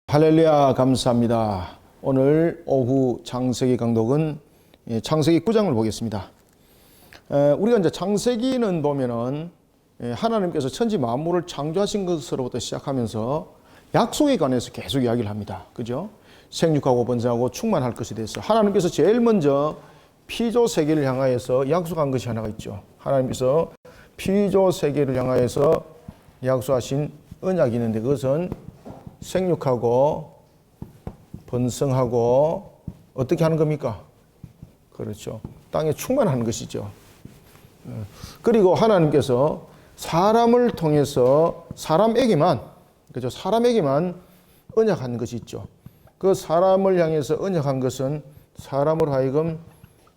할렐루야, 감사합니다. 오늘 오후 창세기 강독은 창세기 9장을 보겠습니다. 우리가 이제 창세기는 보면은 하나님께서 천지 만물을 창조하신 것으로부터 시작하면서 약속에 관해서 계속 이야기를 합니다. 그죠? 생육하고 번성하고 충만할 것에 대해서 하나님께서 제일 먼저 피조 세계를 향하여서 약속한 것이 하나가 있죠. 하나님께서 피조 세계를 향하여서 약속하신 언약이 있는데 그것은 생육하고 번성하고 어떻게 하는 겁니까? 그렇죠. 땅에 충만하는 것이죠. 그리고 하나님께서 사람을 통해서 사람에게만 언약한 것이 있죠. 그 사람을 향해서 언약한 것은 사람을 하여금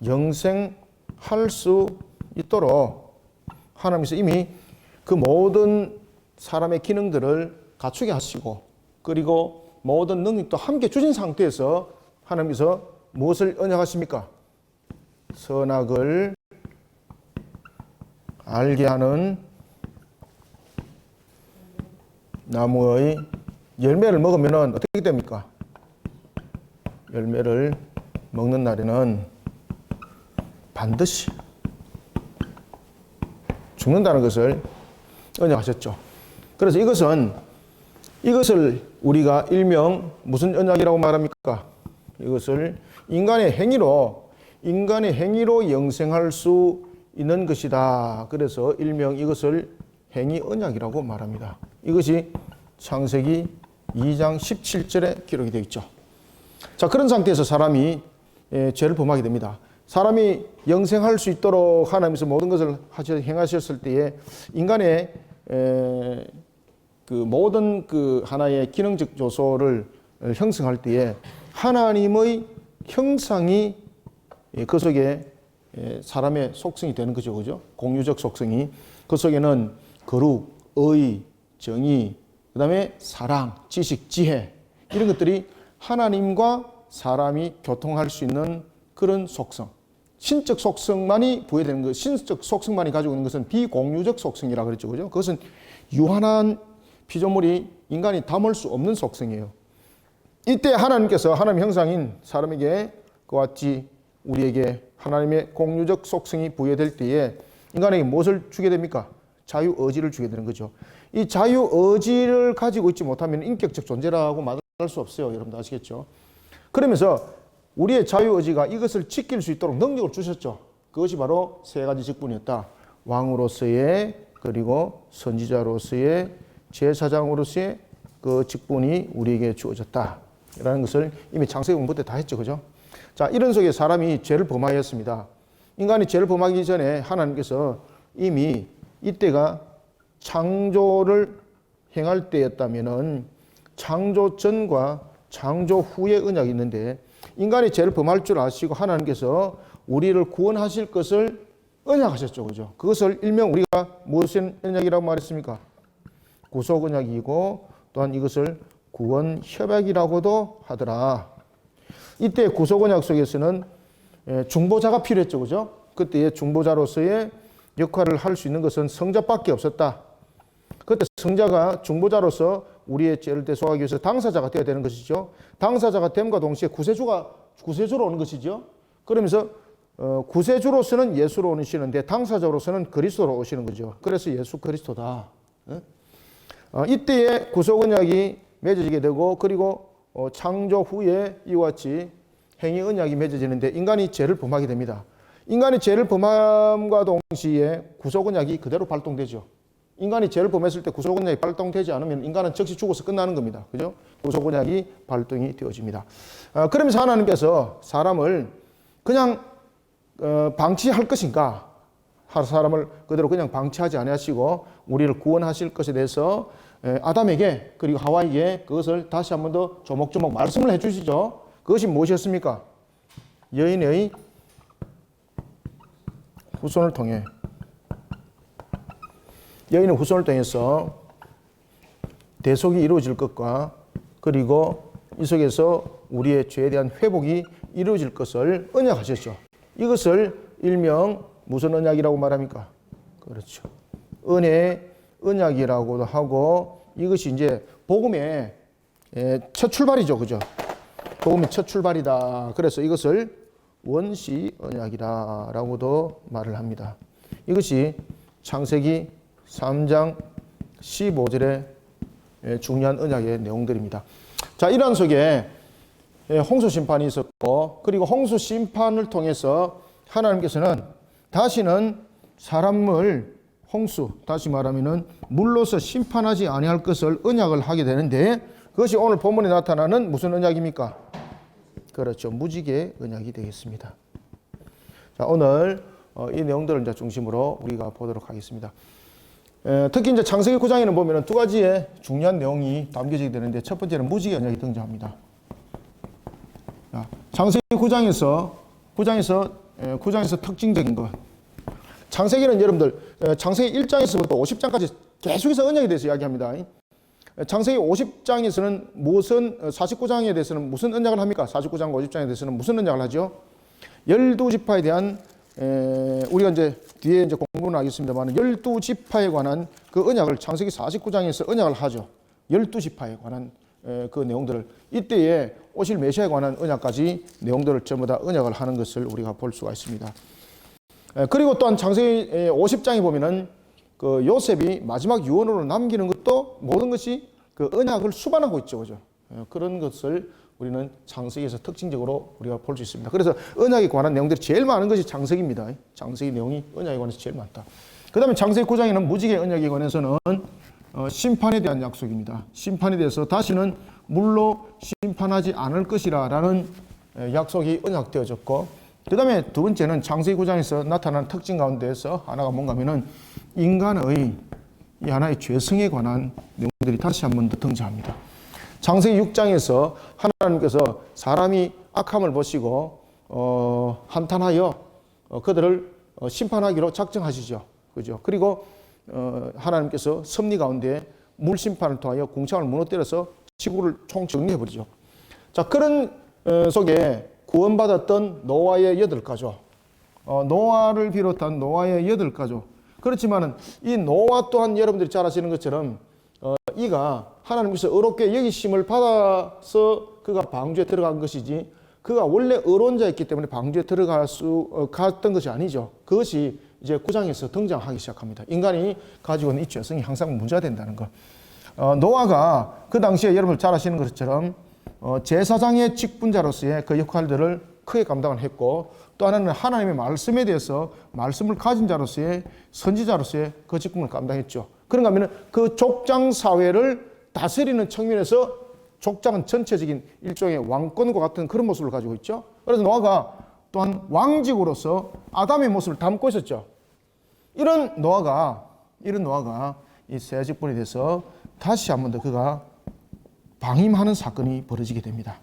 영생할 수 있도록 하나님께서 이미 그 모든 사람의 기능들을 갖추게 하시고 그리고 모든 능력도 함께 주신 상태에서 하나님께서 무엇을 언약하십니까? 선악을 알게 하는 나무의 열매를 먹으면 어떻게 됩니까? 열매를 먹는 날에는 반드시 죽는다는 것을 언약하셨죠. 그래서 이것을 우리가 일명 무슨 언약이라고 말합니까? 이것을 인간의 행위로 영생할 수 있는 것이다. 그래서 일명 이것을 행위 언약이라고 말합니다. 이것이 창세기 2장 17절에 기록이 되어 있죠. 자, 그런 상태에서 사람이 죄를 범하게 됩니다. 사람이 영생할 수 있도록 하나님께서 모든 것을 행하셨을 때에 인간의 그 모든 그 하나의 기능적 요소를 형성할 때에 하나님의 형상이 그 속에 사람의 속성이 되는 거죠. 그죠? 공유적 속성이. 그 속에는 거룩, 의, 정의, 그 다음에 사랑, 지식, 지혜 이런 것들이 하나님과 사람이 교통할 수 있는 그런 속성. 신적 속성만이 부여되는 것, 신적 속성만이 가지고 있는 것은 비공유적 속성이라고 그랬죠. 그죠? 그것은 유한한 피조물이 인간이 담을 수 없는 속성이에요. 이때 하나님께서 하나님의 형상인 사람에게 그와 같이 우리에게 하나님의 공유적 속성이 부여될 때에 인간에게 무엇을 주게 됩니까? 자유의지를 주게 되는 거죠. 이 자유의지를 가지고 있지 못하면 인격적 존재라고 말할 수 없어요. 여러분도 아시겠죠? 그러면서 우리의 자유의지가 이것을 지킬 수 있도록 능력을 주셨죠. 그것이 바로 세 가지 직분이었다. 왕으로서의, 그리고 선지자로서의, 제사장으로서의 그 직분이 우리에게 주어졌다. 라는 것을 이미 창세기 공부 때 다 했죠. 그죠? 자, 이런 속에 사람이 죄를 범하였습니다. 인간이 죄를 범하기 전에 하나님께서 이미 이때가 창조를 행할 때였다면은 창조 전과 창조 후의 언약이 있는데 인간이 죄를 범할 줄 아시고 하나님께서 우리를 구원하실 것을 언약하셨죠. 그죠? 그것을 일명 우리가 무슨 언약이라고 말했습니까? 구속 언약이고 또한 이것을 구원 협약이라고도 하더라. 이때 구속 언약 속에서는 중보자가 필요했죠. 그죠? 그때 중보자로서의 역할을 할 수 있는 것은 성자밖에 없었다. 그때 성자가 중보자로서 우리의 죄를 대속하기 위해서 당사자가 되어야 되는 것이죠. 당사자가 됨과 동시에 구세주로 오는 것이죠. 그러면서 구세주로서는 예수로 오시는데 당사자로서는 그리스도로 오시는 거죠. 그래서 예수 그리스도다. 이때에 구속 언약이 맺어지게 되고 그리고 창조 후에 이와 같이 행위 언약이 맺어지는데 인간이 죄를 범하게 됩니다. 인간이 죄를 범함과 동시에 구속 언약이 그대로 발동되죠. 인간이 죄를 범했을 때 구속 언약이 발동되지 않으면 인간은 즉시 죽어서 끝나는 겁니다. 그죠? 구속 언약이 발동이 되어집니다. 그러면서 하나님께서 사람을 그냥 방치할 것인가? 사람을 그대로 그냥 방치하지 아니하시고 우리를 구원하실 것에 대해서 아담에게 그리고 하와에게 그것을 다시 한 번 더 조목조목 말씀을 해주시죠. 그것이 무엇이었습니까? 여인의 후손을 통해 여인의 후손을 통해서 대속이 이루어질 것과 그리고 이 속에서 우리의 죄에 대한 회복이 이루어질 것을 언약하셨죠. 이것을 일명 무슨 언약이라고 말합니까? 그렇죠. 은혜의 언약이라고도 하고 이것이 이제 복음의 첫 출발이죠. 그죠? 복음이 첫 출발이다. 그래서 이것을 원시 언약이라고도 말을 합니다. 이것이 창세기 3장 15절의 중요한 언약의 내용들입니다. 자, 이러한 속에 홍수 심판이 있었고, 그리고 홍수 심판을 통해서 하나님께서는 다시는 사람을 홍수, 다시 말하면은 물로서 심판하지 아니할 것을 언약을 하게 되는데, 그것이 오늘 본문에 나타나는 무슨 언약입니까? 그렇죠. 무지개 언약이 되겠습니다. 자, 오늘 이 내용들을 이제 중심으로 우리가 보도록 하겠습니다. 특히 이제 창세기 9장에는 보면은 두 가지의 중요한 내용이 담겨지게 되는데, 첫 번째는 무지개 언약이 등장합니다. 자, 창세기 9장에서 특징적인 것. 창세기는 여러분들 창세기 1장에서부터 50장까지 계속해서 언약에 대해서 이야기합니다. 창세기 50장에서는 무슨 49장에 대해서는 무슨 언약을 합니까? 49장 50장에 대해서는 무슨 언약을 하죠? 12지파에 대한 우리가 이제 뒤에 이제 공부는 하겠습니다만 12지파에 관한 그 언약을 창세기 49장에서 언약을 하죠. 12지파에 관한 그 내용들을 이때에 오실 메시아에 관한 언약까지 내용들을 전부 다 언약을 하는 것을 우리가 볼 수가 있습니다. 그리고 또한 창세기 50장에 보면은 그 요셉이 마지막 유언으로 남기는 것도 모든 것이 그 언약을 수반하고 있죠. 그죠? 그런 것을 우리는 창세기에서 특징적으로 우리가 볼 수 있습니다. 그래서 언약에 관한 내용들이 제일 많은 것이 창세기입니다. 창세기 내용이 언약에 관해서 제일 많다. 그 다음에 창세기 9장에는 무지개 언약에 관해서는 심판에 대한 약속입니다. 심판에 대해서 다시는 물로 심판하지 않을 것이라는 약속이 언약되어졌고, 그 다음에 두 번째는 창세기 9장에서 나타난 특징 가운데서 하나가 뭔가 하면은 인간의 이 하나의 죄성에 관한 내용들이 다시 한 번 더 등장합니다. 창세기 6장에서 하나님께서 사람이 악함을 보시고 한탄하여 그들을 심판하기로 작정하시죠. 그죠? 그리고 하나님께서 섭리 가운데 물 심판을 통하여 궁창을 무너뜨려서 지구를 총정리해 버리죠. 자, 그런 속에 구원받았던 노아의 8가족, 노아를 비롯한 노아의 8가족. 그렇지만은 이 노아 또한 여러분들이 잘 아시는 것처럼 이가 하나님께서 의롭게 여기심을 받아서 그가 방주에 들어간 것이지, 그가 원래 의로운 자였기 때문에 방주에 갔던 것이 아니죠. 그것이 이제 9장에서 등장하기 시작합니다. 인간이 가지고 있는 이 죄성이 항상 문제가 된다는 것. 노아가 그 당시에 여러분 잘 아시는 것처럼 제사장의 직분자로서의 그 역할들을 크게 감당을 했고, 또 하나는 하나님의 말씀에 대해서 말씀을 가진 자로서의 선지자로서의 그 직분을 감당했죠. 그런가 하면 그 족장 사회를 다스리는 측면에서 족장은 전체적인 일종의 왕권과 같은 그런 모습을 가지고 있죠. 그래서 노아가 또한 왕직으로서 아담의 모습을 담고 있었죠. 이런 노아가 이 새 직분에 대해서 다시 한 번 더 그가 방임하는 사건이 벌어지게 됩니다.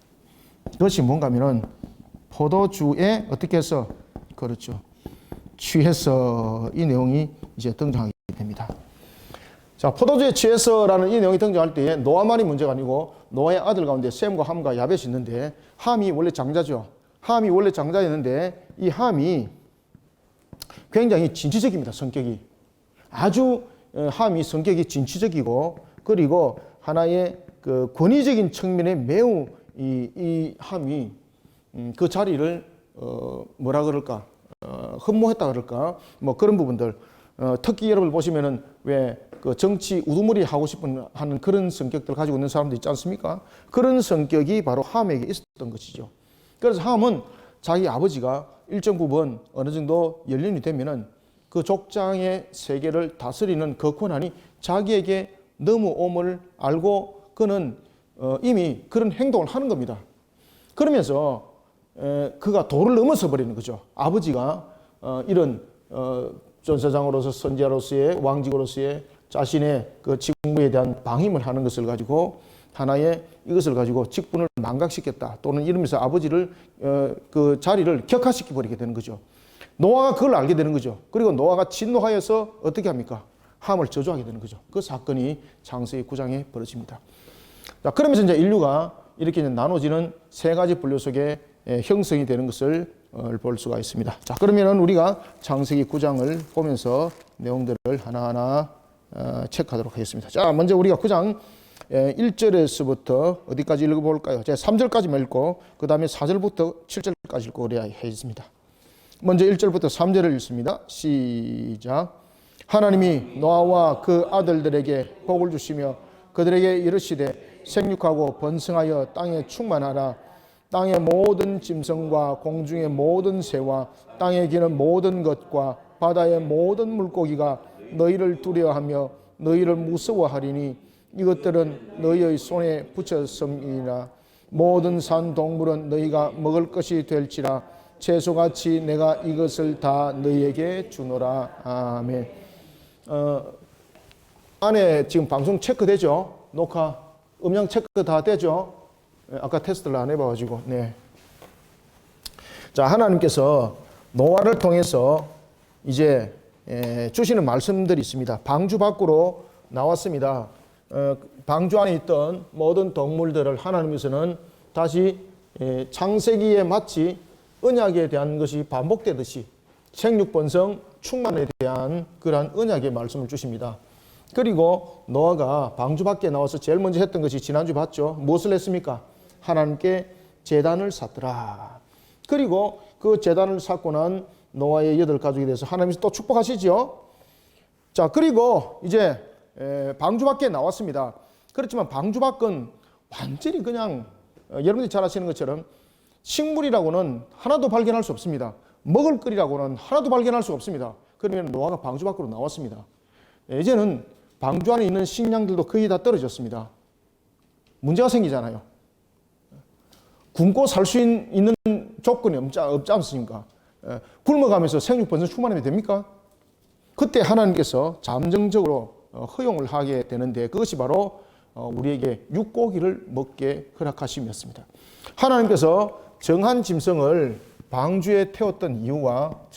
그것이 뭔가 하면은 포도주에 어떻게 해서, 그렇죠, 취해서, 이 내용이 이제 등장하게 됩니다. 자, 포도주에 취해서라는 이 내용이 등장할 때에 노아만이 문제가 아니고 노아의 아들 가운데 셈과 함과 야벳이 있는데, 함이 원래 장자죠. 함이 원래 장자였는데 이 함이 굉장히 진취적입니다. 성격이 아주 함이 성격이 진취적이고, 그리고 하나의 그 권위적인 측면에 매우 이 함이 그 자리를 뭐라 그럴까, 흠모했다 그럴까, 뭐 그런 부분들. 특히 여러분 보시면은 왜 그 정치 우두머리 하고 싶은 하는 그런 성격들 가지고 있는 사람도 있지 않습니까? 그런 성격이 바로 함에게 있었던 것이죠. 그래서 함은 자기 아버지가 일정 부분 어느 정도 연륜이 되면은 그 족장의 세계를 다스리는 그 권한이 자기에게 넘어옴을 알고 그는 이미 그런 행동을 하는 겁니다. 그러면서 그가 도를 넘어서 버리는 거죠. 아버지가 이런 전사장으로서 선지자로서의 왕직으로서의 자신의 그 직무에 대한 방임을 하는 것을 가지고 하나의 이것을 가지고 직분을 망각시켰다, 또는 이러면서 아버지를 그 자리를 격하시켜 버리게 되는 거죠. 노아가 그걸 알게 되는 거죠. 그리고 노아가 진노하여서 어떻게 합니까? 함을 저주하게 되는 거죠. 그 사건이 창세기 9장에 벌어집니다. 자, 그러면서 이제 인류가 이렇게 이제 나눠지는 세 가지 분류 속에 형성이 되는 것을 볼 수가 있습니다. 자, 그러면은 우리가 창세기 9장을 보면서 내용들을 하나하나 체크하도록 하겠습니다. 자, 먼저 우리가 9장 1절에서부터 어디까지 읽어볼까요? 제가 3절까지만 읽고 그 다음에 4절부터 7절까지 읽고 그래야 하겠습니다. 먼저 1절부터 3절을 읽습니다. 시작. 하나님이 노아와 그 아들들에게 복을 주시며 그들에게 이르시되 생육하고 번성하여 땅에 충만하라. 땅의 모든 짐승과 공중의 모든 새와 땅에 기는 모든 것과 바다의 모든 물고기가 너희를 두려워하며 너희를 무서워하리니 이것들은 너희의 손에 붙였음이니라. 모든 산 동물은 너희가 먹을 것이 될지라. 채소같이 내가 이것을 다 너희에게 주노라. 아멘. 안에 지금 방송 체크되죠? 녹화, 음량 체크 다 되죠? 아까 테스트를 안 해봐가지고, 네. 자, 하나님께서 노아를 통해서 이제 주시는 말씀들이 있습니다. 방주 밖으로 나왔습니다. 방주 안에 있던 모든 동물들을 하나님께서는 다시 창세기에 마치 언약에 대한 것이 반복되듯이 생육번성 충만에 대한 그러한 언약의 말씀을 주십니다. 그리고 노아가 방주 밖에 나와서 제일 먼저 했던 것이 지난주 봤죠. 무엇을 했습니까? 하나님께 제단을 샀더라. 그리고 그 제단을 샀고 난 노아의 8가족에 대해서 하나님께서 또 축복하시죠. 자, 그리고 이제 방주 밖에 나왔습니다. 그렇지만 방주 밖은 완전히 그냥 여러분들이 잘 아시는 것처럼 식물이라고는 하나도 발견할 수 없습니다. 먹을 거리라고는 하나도 발견할 수 없습니다. 그러면 노아가 방주 밖으로 나왔습니다. 이제는 방주 안에 있는 식량들도 거의 다 떨어졌습니다. 문제가 생기잖아요. 굶고 살 수 있는 조건이 없지 않습니까? 굶어가면서 생육번성 충만하면 됩니까? 그때 하나님께서 잠정적으로 허용을 하게 되는데 그것이 바로 우리에게 육고기를 먹게 허락하심이었습니다. 하나님께서 정한 짐승을 방주에 태웠던 이유와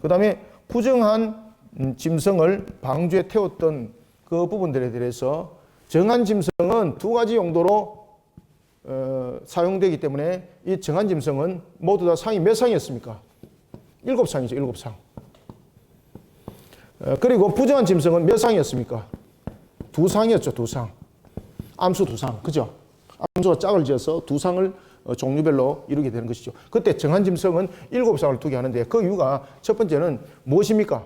그 다음에 부정한 짐승을 방주에 태웠던 그 부분들에 대해서 정한 짐승은 2가지 용도로 사용되기 때문에 이 정한 짐승은 모두 다 상이 몇 상이었습니까? 7상이죠. 7상. 그리고 부정한 짐승은 몇 상이었습니까? 2상이었죠. 2상. 암수 2상. 그죠? 암수가 짝을 지어서 2상을 종류별로 이루게 되는 것이죠. 그때 정한 짐승은 7상을 두게 하는데 그 이유가 첫 번째는 무엇입니까?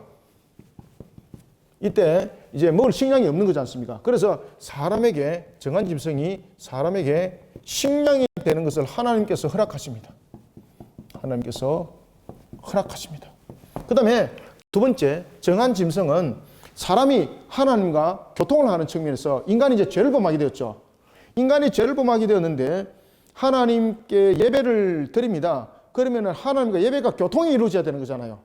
이때 이제 먹을 식량이 없는 거지 않습니까? 그래서 사람에게 정한 짐승이 사람에게 식량이 되는 것을 하나님께서 허락하십니다. 하나님께서 허락하십니다. 그 다음에 2번째, 정한 짐승은 사람이 하나님과 교통을 하는 측면에서 인간이 이제 죄를 범하게 되었죠. 인간이 죄를 범하게 되었는데 하나님께 예배를 드립니다. 그러면 하나님과 예배가 교통이 이루어져야 되는 거잖아요.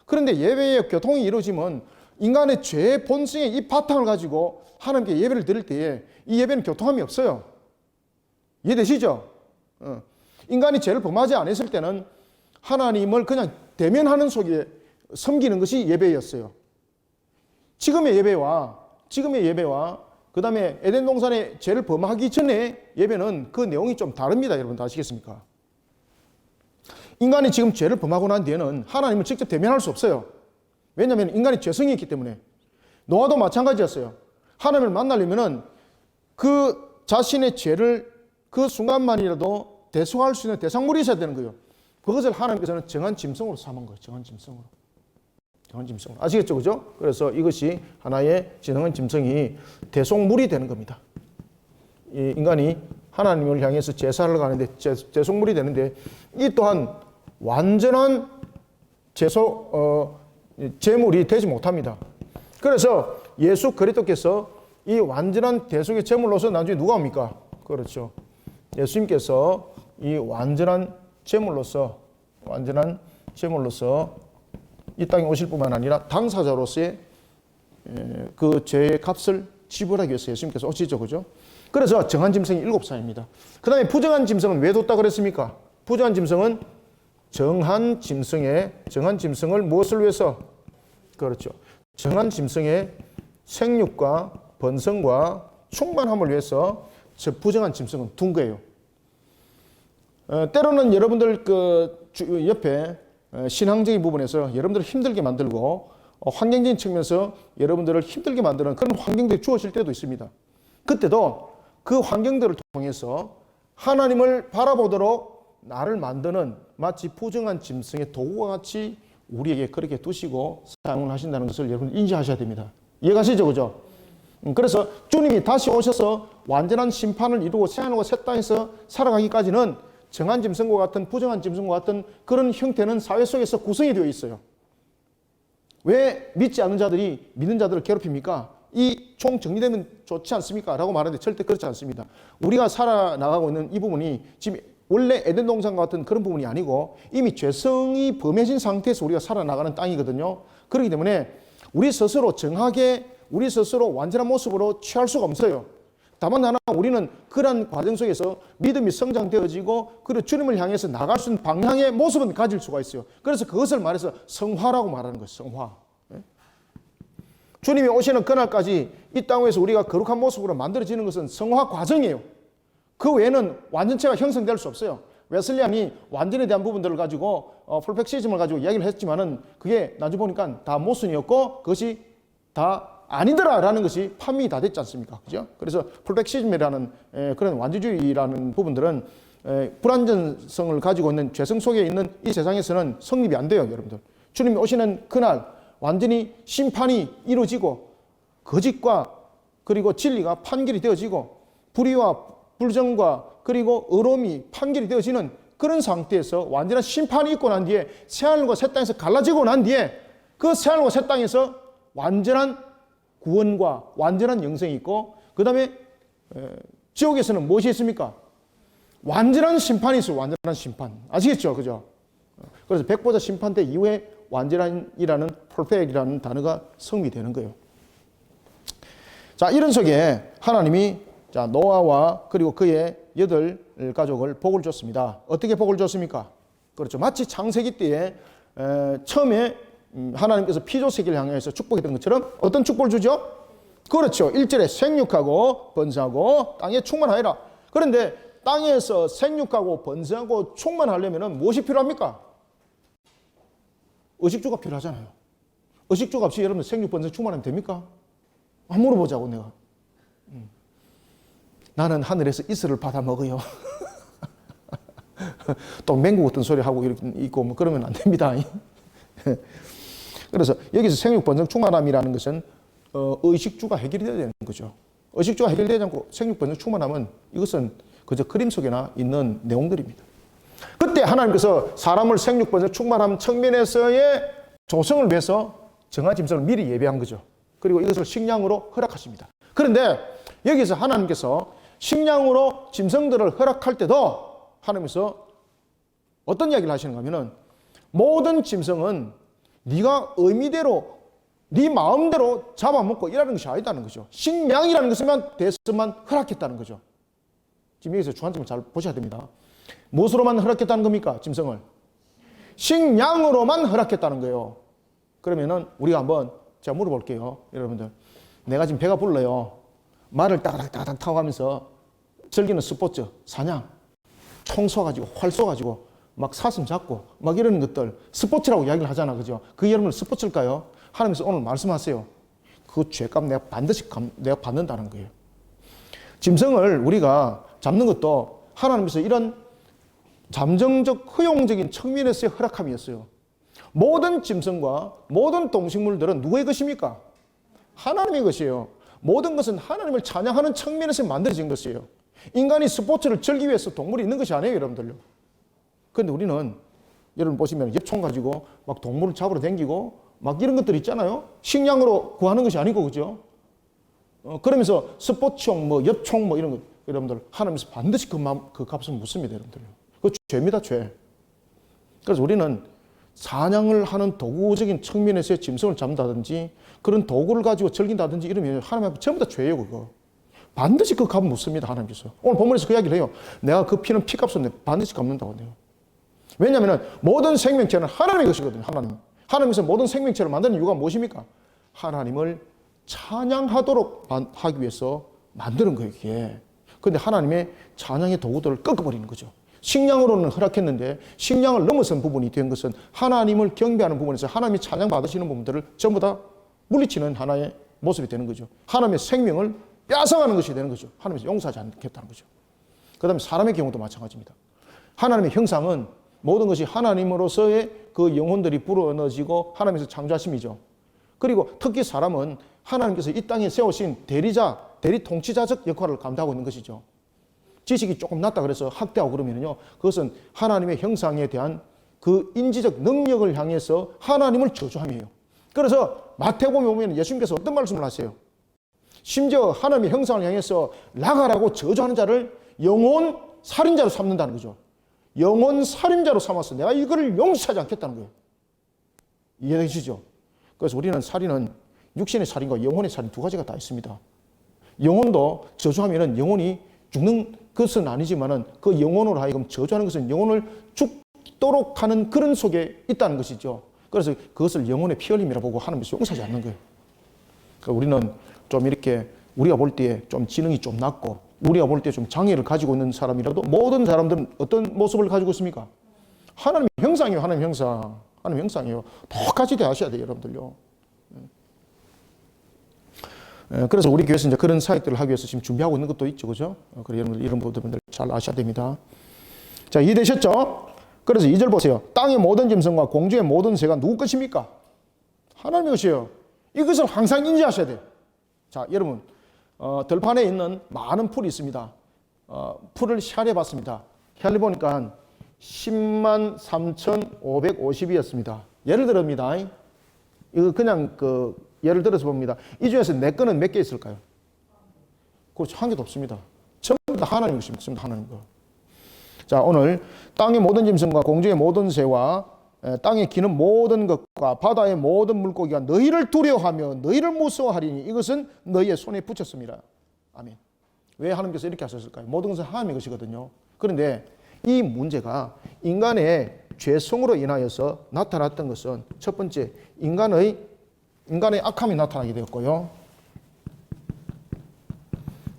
그런데 예배의 교통이 이루어지면 인간의 죄의 본성의 이 바탕을 가지고 하나님께 예배를 드릴 때에 이 예배는 교통함이 없어요. 이해되시죠? 인간이 죄를 범하지 않았을 때는 하나님을 그냥 대면하는 속에 섬기는 것이 예배였어요. 지금의 예배와 그 다음에 에덴 동산에 죄를 범하기 전에 예배는 그 내용이 좀 다릅니다. 여러분 다 아시겠습니까? 인간이 지금 죄를 범하고 난 뒤에는 하나님을 직접 대면할 수 없어요. 왜냐하면 인간이 죄성이 있기 때문에. 노아도 마찬가지였어요. 하나님을 만나려면은 그 자신의 죄를 그 순간만이라도 대속할 수 있는 대상물이 있어야 되는 거예요. 그것을 하나님께서는 정한 짐승으로 삼은 거예요. 정한 짐승으로. 아시겠죠? 그죠? 그래서 이것이 하나의 정한 짐승이 대속물이 되는 겁니다. 이 인간이 하나님을 향해서 제사를 가는데 대속물이 되는데 이 또한 완전한 제물이 되지 못합니다. 그래서 예수 그리스도께서 이 완전한 대속의 제물로서 나중에 누가 옵니까? 그렇죠. 예수님께서 이 완전한 제물로서 이 땅에 오실 뿐만 아니라 당사자로서의 그 죄의 값을 지불하기 위해서 예수님께서 오시죠. 그죠? 그래서 정한 짐승이 7상입니다. 그 다음에 부정한 짐승은 왜 뒀다 그랬습니까? 부정한 짐승은 정한 짐승을 무엇을 위해서? 그렇죠. 정한 짐승의 생육과 번성과 충만함을 위해서 저 부정한 짐승은 둔 거예요. 때로는 여러분들 그 옆에 신앙적인 부분에서 여러분들을 힘들게 만들고 환경적인 측면에서 여러분들을 힘들게 만드는 그런 환경들이 주어질 때도 있습니다. 그때도 그 환경들을 통해서 하나님을 바라보도록 나를 만드는 마치 부정한 짐승의 도구와 같이 우리에게 그렇게 두시고 사용을 하신다는 것을 여러분 인지하셔야 됩니다. 이해가시죠? 그죠? 그래서 주님이 다시 오셔서 완전한 심판을 이루고 새하늘과 새 땅에서 살아가기까지는 정한 짐승과 같은 부정한 짐승과 같은 그런 형태는 사회 속에서 구성이 되어 있어요. 왜 믿지 않는 자들이 믿는 자들을 괴롭힙니까? 이 총 정리되면 좋지 않습니까? 라고 말하는데 절대 그렇지 않습니다. 우리가 살아나가고 있는 이 부분이 지금 원래 에덴 동산과 같은 그런 부분이 아니고 이미 죄성이 범해진 상태에서 우리가 살아나가는 땅이거든요. 그렇기 때문에 우리 스스로 정하게 우리 스스로 완전한 모습으로 취할 수가 없어요. 다만 하나 우리는 그러한 과정 속에서 믿음이 성장되어지고 그리고 주님을 향해서 나갈 수 있는 방향의 모습은 가질 수가 있어요. 그래서 그것을 말해서 성화라고 말하는 거예요. 성화. 주님이 오시는 그날까지 이 땅에서 우리가 거룩한 모습으로 만들어지는 것은 성화 과정이에요. 그 외에는 완전체가 형성될 수 없어요. 웨슬리안이 완전에 대한 부분들을 가지고 퍼펙시즘을 가지고 이야기를 했지만은 그게 나중에 보니까 다 모순이었고 그것이 다 아니더라라는 것이 판명이 다 됐지 않습니까? 그죠? 그래서 퍼펙시즘이라는 그런 완전주의라는 부분들은 불완전성을 가지고 있는 죄성 속에 있는 이 세상에서는 성립이 안 돼요, 여러분들. 주님이 오시는 그날 완전히 심판이 이루어지고 거짓과 그리고 진리가 판결이 되어지고 불의와 불정과 그리고 의로움이 판결이 되어지는 그런 상태에서 완전한 심판이 있고 난 뒤에 새하늘과 새 땅에서 갈라지고 난 뒤에 그 새하늘과 새 땅에서 완전한 구원과 완전한 영생이 있고 그 다음에 지옥에서는 무엇이 있습니까? 완전한 심판이 있어요. 완전한 심판. 아시겠죠? 그죠? 그래서 백보자 심판대 이후에 완전한이라는 perfect이라는 단어가 성립되는 거예요. 자, 이런 속에 하나님이 자, 노아와 그리고 그의 8가족을 복을 줬습니다. 어떻게 복을 줬습니까? 그렇죠. 마치 창세기 때에 처음에 하나님께서 피조세계를 향해서 축복했던 것처럼 어떤 축복을 주죠? 그렇죠. 1절에 생육하고 번성하고 땅에 충만하여라. 그런데 땅에서 생육하고 번성하고 충만하려면 무엇이 필요합니까? 의식주가 필요하잖아요. 의식주가 없이 여러분 생육, 번성, 충만하면 됩니까? 한번 물어보자고 내가. 나는 하늘에서 이슬을 받아 먹어요. 또 맹구 같은 소리 하고 있고 뭐 그러면 안 됩니다. 그래서 여기서 생육, 번성, 충만함이라는 것은 의식주가 해결이 되어야 되는 거죠. 의식주가 해결되지 않고 생육, 번성, 충만함은 이것은 그저 그림 속에나 있는 내용들입니다. 그때 하나님께서 사람을 생육, 번성, 충만함 측면에서의 조성을 위해서 정한 짐승을 미리 예배한 거죠. 그리고 이것을 식량으로 허락하십니다. 그런데 여기서 하나님께서 식량으로 짐승들을 허락할 때도 하나님께서 어떤 이야기를 하시는가 하면은 모든 짐승은 네가 의미대로 네 마음대로 잡아먹고 이라는 것이 아니다는 거죠. 식량이라는 것만 대해서만 허락했다는 거죠. 지금 여기서 주관점을 잘 보셔야 됩니다. 무엇으로만 허락했다는 겁니까? 짐승을 식량으로만 허락했다는 거예요. 그러면은 우리가 한번 제가 물어볼게요. 여러분들, 내가 지금 배가 불러요. 말을 따닥따닥 타고 가면서 즐기는 스포츠, 사냥, 총 쏘가지고 활 쏘가지고 막 사슴 잡고 막 이런 것들 스포츠라고 이야기를 하잖아. 그죠? 그 여러분 스포츠일까요? 하나님께서 오늘 말씀하세요. 그 죄값 내가 반드시 내가 받는다는 거예요. 짐승을 우리가 잡는 것도 하나님께서 이런 잠정적 허용적인 측면에서의 허락함이었어요. 모든 짐승과 모든 동식물들은 누구의 것입니까? 하나님의 것이에요. 모든 것은 하나님을 찬양하는 측면에서 만들어진 것이에요. 인간이 스포츠를 즐기기 위해서 동물이 있는 것이 아니에요, 여러분들요. 그런데 우리는 여러분 보시면 엽총 가지고 막 동물을 잡으러 다니고 막 이런 것들 있잖아요. 식량으로 구하는 것이 아니고, 그죠? 그러면서 스포츠총, 뭐 엽총 뭐 이런 것 여러분들 하나님께서 반드시 그 값을 묻습니다, 여러분들요. 그 죄입니다, 죄. 그래서 우리는 사냥을 하는 도구적인 측면에서의 짐승을 잡는다든지 그런 도구를 가지고 즐긴다든지 이러면 하나님 앞에 전부 다 죄예요, 그거. 반드시 그 값을 묻습니다, 하나님께서. 오늘 본문에서 그 이야기를 해요. 내가 그 피는 피값을 반드시 갚는다고 해요. 왜냐하면 모든 생명체는 하나님의 것이거든요, 하나님. 하나님께서 모든 생명체를 만드는 이유가 무엇입니까? 하나님을 찬양하도록 하기 위해서 만드는 거예요, 이게. 그런데 하나님의 찬양의 도구들을 꺾어버리는 거죠. 식량으로는 허락했는데 식량을 넘어선 부분이 된 것은 하나님을 경배하는 부분에서 하나님이 찬양받으시는 부분들을 전부 다 물리치는 하나의 모습이 되는 거죠. 하나님의 생명을 뺏어가는 것이 되는 거죠. 하나님께서 용서하지 않겠다는 거죠. 그 다음에 사람의 경우도 마찬가지입니다. 하나님의 형상은 모든 것이 하나님으로서의 그 영혼들이 불어넣어지고 하나님께서 창조하심이죠. 그리고 특히 사람은 하나님께서 이 땅에 세우신 대리자, 대리 통치자적 역할을 감당하고 있는 것이죠. 지식이 조금 낮다 그래서 학대하고 그러면요, 그것은 하나님의 형상에 대한 그 인지적 능력을 향해서 하나님을 저주함이에요. 그래서 마태복음에 보면 예수님께서 어떤 말씀을 하세요? 심지어 하나님의 형상을 향해서 나가라고 저주하는 자를 영혼 살인자로 삼는다는 거죠. 영혼 살인자로 삼아서 내가 이거를 용서하지 않겠다는 거예요. 이해되시죠? 그래서 우리는 살인은 육신의 살인과 영혼의 살인 두 가지가 다 있습니다. 영혼도 저주하면은 영혼이 죽는 것은 아니지만은 그 영혼으로 하여금 저주하는 것은 영혼을 죽도록 하는 그런 속에 있다는 것이죠. 그래서 그것을 영혼의 피 흘림이라 보고 하나님께서 용서하지 않는 거예요. 그러니까 우리는 좀 이렇게 우리가 볼 때에 좀 지능이 좀 낮고 우리가 볼 때 좀 장애를 가지고 있는 사람이라도 모든 사람들은 어떤 모습을 가지고 있습니까? 하나님의 형상이에요. 하나님의 형상. 하나님의 형상이에요. 똑같이 대하셔야 돼요, 여러분들요. 그래서 우리 교회에서 이제 그런 사역들을 하기 위해서 지금 준비하고 있는 것도 있죠, 그죠? 그래서 여러분들 이런 부분들 잘 아셔야 됩니다. 자, 이해되셨죠? 그래서 2절 보세요. 땅의 모든 짐승과 공중의 모든 새가 누구 것입니까? 하나님의 것이에요. 이것을 항상 인지하셔야 돼요. 자, 여러분, 들판에 있는 많은 풀이 있습니다. 풀을 헤아려 봤습니다. 헤아려 보니까 10만 3,550이었습니다. 예를 들어입니다. 이거 그냥 예를 들어서 봅니다. 이 중에서 내 거는 몇 개 있을까요? 그렇죠. 한 개도 없습니다. 전부 다 하나님 것입니다. 전부 다 하나님 거. 자, 오늘 땅의 모든 짐승과 공중의 모든 새와 땅에 기는 모든 것과 바다의 모든 물고기가 너희를 두려워하며 너희를 무서워하리니 이것은 너희의 손에 붙였습니다. 아멘. 왜 하나님께서 이렇게 하셨을까요? 모든 것은 하나님의 것이거든요. 그런데 이 문제가 인간의 죄성으로 인하여서 나타났던 것은 첫 번째, 인간의 악함이 나타나게 되었고요.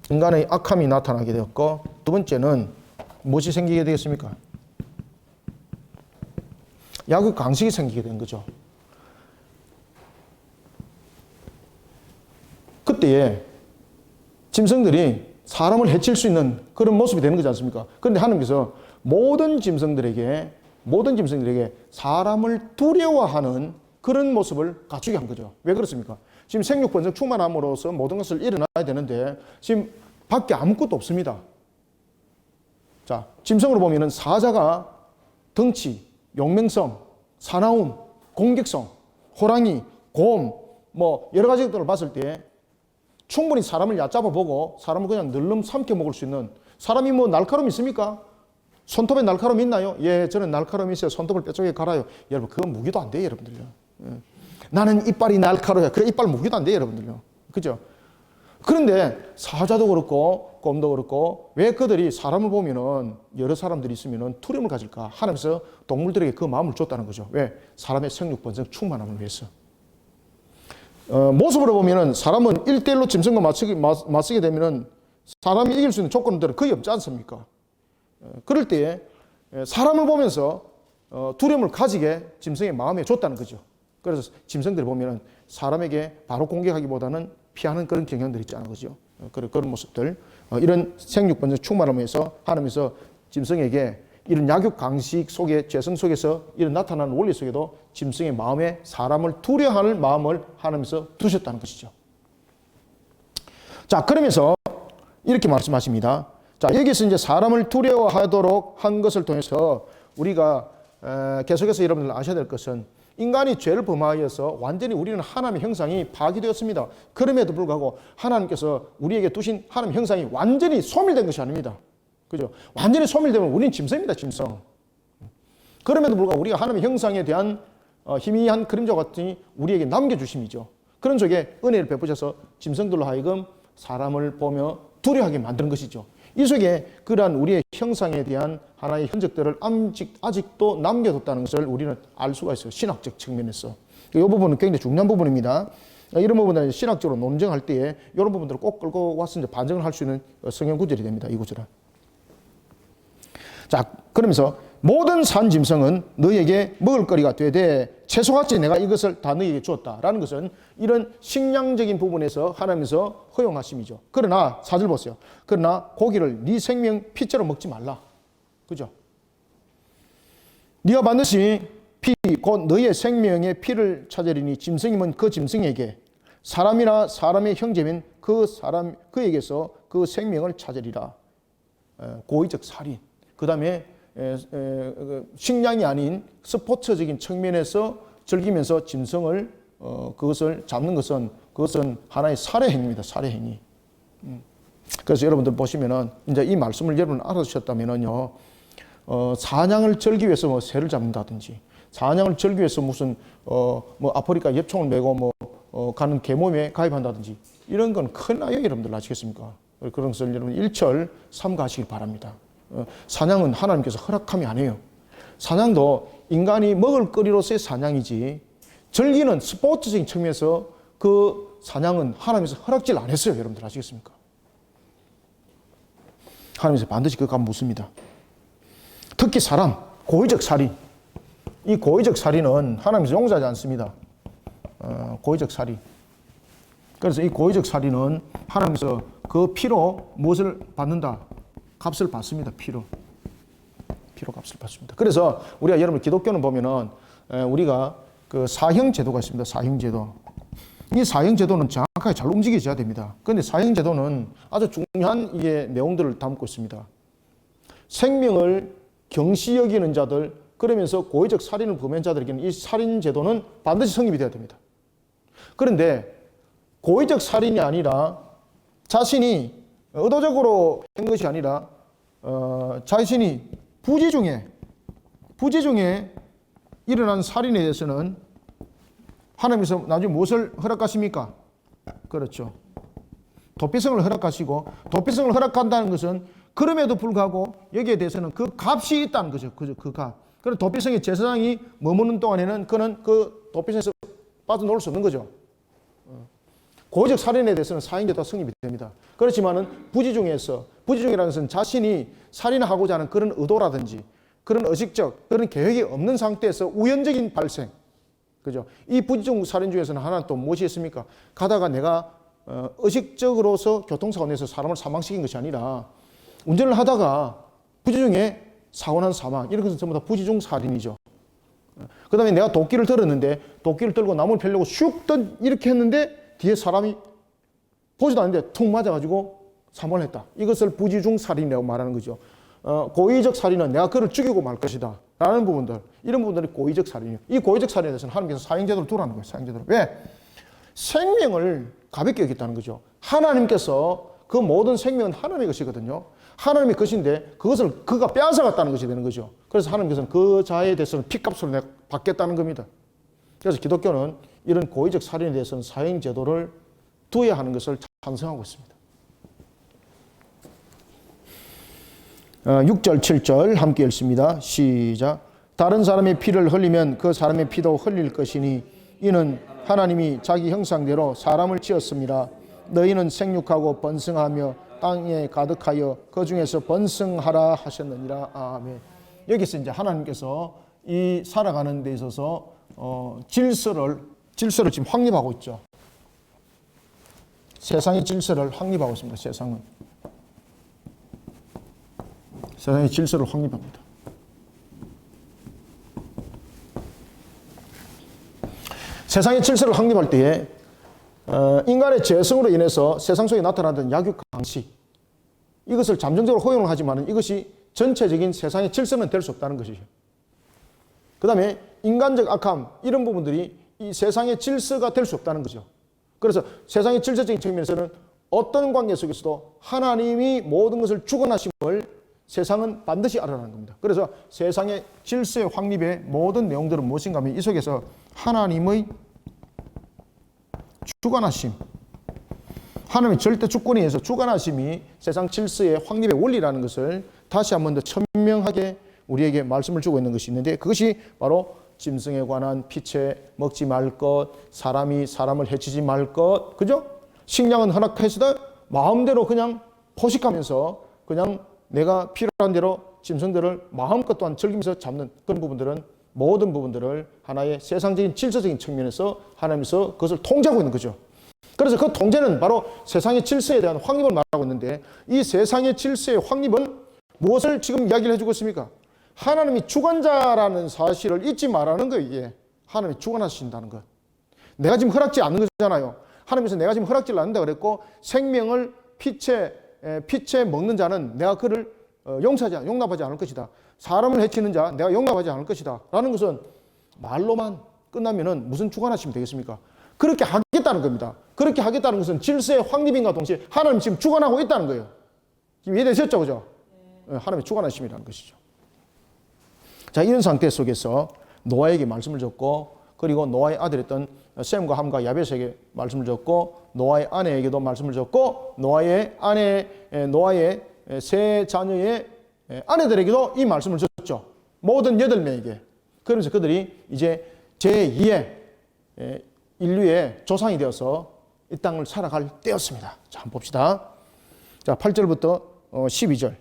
인간의 악함이 나타나게 되었고, 두 번째는 무엇이 생기게 되겠습니까? 약육 강식이 생기게 된 거죠. 그때에 짐승들이 사람을 해칠 수 있는 그런 모습이 되는 거지 않습니까? 그런데 하나님께서 모든 짐승들에게 사람을 두려워하는 그런 모습을 갖추게 한 거죠. 왜 그렇습니까? 지금 생육번성 충만함으로써 모든 것을 일어나야 되는데 지금 밖에 아무것도 없습니다. 자, 짐승으로 보면은 사자가 덩치, 용맹성, 사나움, 공격성, 호랑이, 곰, 뭐 여러 가지 것들을 봤을 때 충분히 사람을 얕잡아 보고 사람을 그냥 늘름 삼켜 먹을 수 있는, 사람이 뭐 날카로움이 있습니까? 손톱에 날카로움이 있나요? 예, 저는 날카로움이 있어요. 손톱을 뼈쪽에 갈아요. 여러분, 그건 무기도 안 돼요, 여러분들요. 예. 나는 이빨이 날카로워요. 그래, 이빨 무기도 안 돼요, 여러분들요. 그죠? 그런데 사자도 그렇고 곰도 그렇고 왜 그들이 사람을 보면은 여러 사람들이 있으면은 두려움을 가질까? 하나님께서 동물들에게 그 마음을 줬다는 거죠. 왜? 사람의 생육번성 충만함을 위해서. 모습으로 보면은 사람은 1대1로 짐승과 맞서게 되면은 사람이 이길 수 있는 조건들은 거의 없지 않습니까? 그럴 때에 사람을 보면서 두려움을 가지게 짐승의 마음에 줬다는 거죠. 그래서 짐승들이 보면은 사람에게 바로 공격하기보다는 피하는 그런 경향들이 있잖아요. 그죠? 그런 모습들. 이런 생육번성 충만함을 위해서 하나님께서 짐승에게 이런 약육 강식 속에, 죄성 속에서 이런 나타나는 원리 속에도 짐승의 마음에 사람을 두려워하는 마음을 하나님께서 두셨다는 것이죠. 자, 그러면서 이렇게 말씀하십니다. 자, 여기서 이제 사람을 두려워하도록 한 것을 통해서 우리가 계속해서 여러분들 아셔야 될 것은 인간이 죄를 범하여서 완전히 우리는 하나님의 형상이 파괴되었습니다. 그럼에도 불구하고 하나님께서 우리에게 두신 하나님의 형상이 완전히 소멸된 것이 아닙니다. 그죠? 완전히 소멸되면 우리는 짐승입니다, 짐승. 그럼에도 불구하고 우리가 하나님의 형상에 대한 희미한 그림자 같으니 우리에게 남겨주심이죠. 그런 속에 은혜를 베푸셔서 짐승들로 하여금 사람을 보며 두려워하게 만드는 것이죠. 이 속에 그러한 우리의 형상에 대한 하나의 흔적들을 아직도 남겨뒀다는 것을 우리는 알 수가 있어요. 신학적 측면에서. 이 부분은 굉장히 중요한 부분입니다. 이런 부분들은 신학적으로 논쟁할 때에 이런 부분들을 꼭 끌고 와서 이제 반증을 할 수 있는 성경 구절이 됩니다. 이 구절은. 자, 그러면서 모든 산 짐승은 너희에게 먹을거리가 되되 채소같이 내가 이것을 다 너희에게 주었다라는 것은 이런 식량적인 부분에서 하나님께서 허용하심이죠. 그러나 4절 보세요. 그러나 고기를 네 생명 피째로 먹지 말라. 그죠? 네가 반드시 피 곧 너희의 생명의 피를 찾으리니 짐승이면 그 짐승에게 사람이나 사람의 형제면 그에게서 그 생명을 찾으리라. 고의적 살인. 그 다음에 식량이 아닌 스포츠적인 측면에서 즐기면서 짐승을 그것을 잡는 것은 그것은 하나의 살해 행위입니다. 살해 행위. 그래서 여러분들 보시면은 이제 이 말씀을 여러분 알아주셨다면은요, 사냥을 즐기 위해서 뭐 새를 잡는다든지, 사냥을 즐기 위해서 무슨 뭐 아프리카 엽총을 메고 가는 계모임에 가입한다든지 이런 건 큰일 나요, 여러분들 아시겠습니까? 그런 것을 여러분 일철 삼가하시길 바랍니다. 사냥은 하나님께서 허락하면 안 해요. 사냥도 인간이 먹을 거리로서의 사냥이지 즐기는 스포츠적인 측면에서 그 사냥은 하나님께서 허락질 안 했어요. 여러분들 아시겠습니까? 하나님께서 반드시 그거 묻습니다. 특히 사람, 고의적 살인. 이 고의적 살인은 하나님께서 용서하지 않습니다. 고의적 살인. 그래서 이 고의적 살인은 하나님께서 그 피로 무엇을 받는다? 값을 받습니다. 피로 값을 받습니다. 그래서 우리가 여러분 기독교는 보면은 우리가 그 사형 제도가 있습니다. 사형 제도. 이 사형 제도는 정확하게 잘 움직여져야 됩니다. 그런데 사형 제도는 아주 중요한 이게 내용들을 담고 있습니다. 생명을 경시 여기는 자들, 그러면서 고의적 살인을 범한 자들에게는 이 살인 제도는 반드시 성립이 돼야 됩니다. 그런데 고의적 살인이 아니라 자신이 의도적으로 한 것이 아니라 자신이 부지 중에 일어난 살인에 대해서는 하나님께서 나중에 무엇을 허락하십니까? 그렇죠. 도피성을 허락하시고, 도피성을 허락한다는 것은 그럼에도 불구하고 여기에 대해서는 그 값이 있다는 거죠. 그 값. 그래서 도피성의 제사장이 머무는 동안에는 그는 그 도피성에서 빠져나올 수 없는 거죠. 고의적 살인에 대해서는 사형제도가 성립이 됩니다. 그렇지만은 부지중이라는 것은 자신이 살인하고자 하는 그런 의도라든지 그런 의식적, 그런 계획이 없는 상태에서 우연적인 발생. 그죠? 이 부지중 살인 중에서는 하나는 또 무엇이 있습니까? 가다가 내가 의식적으로서 교통사고 내서 사람을 사망시킨 것이 아니라 운전을 하다가 부지중에 사고 난 사망, 이런 것은 전부 다 부지중 살인이죠. 그 다음에 내가 도끼를 들었는데 도끼를 들고 나무를 펴려고 슉 이렇게 했는데 뒤에 사람이 보지도 않는데 툭 맞아가지고 사망을 했다. 이것을 부지중 살인이라고 말하는 거죠. 고의적 살인은 내가 그를 죽이고 말 것이다 라는 부분들, 이런 부분들이 고의적 살인이에요. 이 고의적 살인에 대해서는 하나님께서 사형제도를 두라는 거예요. 사형제도를. 왜? 생명을 가볍게 여겼다는 거죠. 하나님께서 그 모든 생명은 하나님의 것이거든요. 하나님의 것인데 그것을 그가 빼앗아갔다는 것이 되는 거죠. 그래서 하나님께서는 그 자에 대해서는 피값으로 내가 받겠다는 겁니다. 그래서 기독교는 이런 고의적 살인에 대해서는 사형제도를 두어야 하는 것을 찬성하고 있습니다. 6절, 7절 함께 읽습니다. 시작. 다른 사람의 피를 흘리면 그 사람의 피도 흘릴 것이니 이는 하나님이 자기 형상대로 사람을 지었습니다. 너희는 생육하고 번성하며 땅에 가득하여 그 중에서 번성하라 하셨느니라. 아멘. 여기서 이제 하나님께서 이 살아가는 데 있어서 질서를 지금 확립하고 있죠. 세상의 질서를 확립하고 있습니다. 세상의 질서를 확립합니다. 세상의 질서를 확립할 때에 인간의 죄성으로 인해서 세상 속에 나타나던 약육 강식, 이것을 잠정적으로 허용을 하지만 이것이 전체적인 세상의 질서는 될 수 없다는 것이죠. 그 다음에 인간적 악함, 이런 부분들이 이 세상의 질서가 될 수 없다는 거죠. 그래서 세상의 질서적인 측면에서는 어떤 관계 속에서도 하나님이 모든 것을 주관하심을 세상은 반드시 알아라는 겁니다. 그래서 세상의 질서의 확립의 모든 내용들은 무엇인가 하면 이 속에서 하나님의 주관하심, 하나님의 절대 주권에 의해서 주관하심이 세상 질서의 확립의 원리라는 것을 다시 한 번 더 천명하게 우리에게 말씀을 주고 있는 것이 있는데, 그것이 바로 짐승에 관한 피채 먹지 말 것, 사람이 사람을 해치지 말 것, 그죠? 식량은 허락하시되 마음대로 그냥 포식하면서 그냥 내가 필요한 대로 짐승들을 마음껏 또한 즐기면서 잡는 그런 부분들은 모든 부분들을 하나의 세상적인 질서적인 측면에서 하나님께서 그것을 통제하고 있는 거죠. 그래서 그 통제는 바로 세상의 질서에 대한 확립을 말하고 있는데 이 세상의 질서의 확립은 무엇을 지금 이야기를 해주고 있습니까? 하나님이 주관자라는 사실을 잊지 말라는 거예요. 이게 하나님이 주관하신다는 것. 내가 지금 허락지 않는 거잖아요. 하나님께서 내가 지금 허락지를 않는다 그랬고 생명을 피채 먹는 자는 내가 그를 용납하지 않을 것이다. 사람을 해치는 자 내가 용납하지 않을 것이다. 라는 것은 말로만 끝나면은 무슨 주관하시면 되겠습니까? 그렇게 하겠다는 겁니다. 그렇게 하겠다는 것은 질서의 확립인과 동시에 하나님 지금 주관하고 있다는 거예요. 지금 이해되셨죠? 그죠? 네. 하나님의 주관하심이라는 것이죠. 자, 이런 상태 속에서 노아에게 말씀을 줬고 그리고 노아의 아들이었던 셈과 함과 야벳에게 말씀을 줬고 노아의 아내에게도 말씀을 줬고 노아의 세 자녀의 아내들에게도 이 말씀을 줬죠. 모든 8명에게. 그러면서 그들이 이제 제2의 인류의 조상이 되어서 이 땅을 살아갈 때였습니다. 자, 한번 봅시다. 자, 8절부터 12절.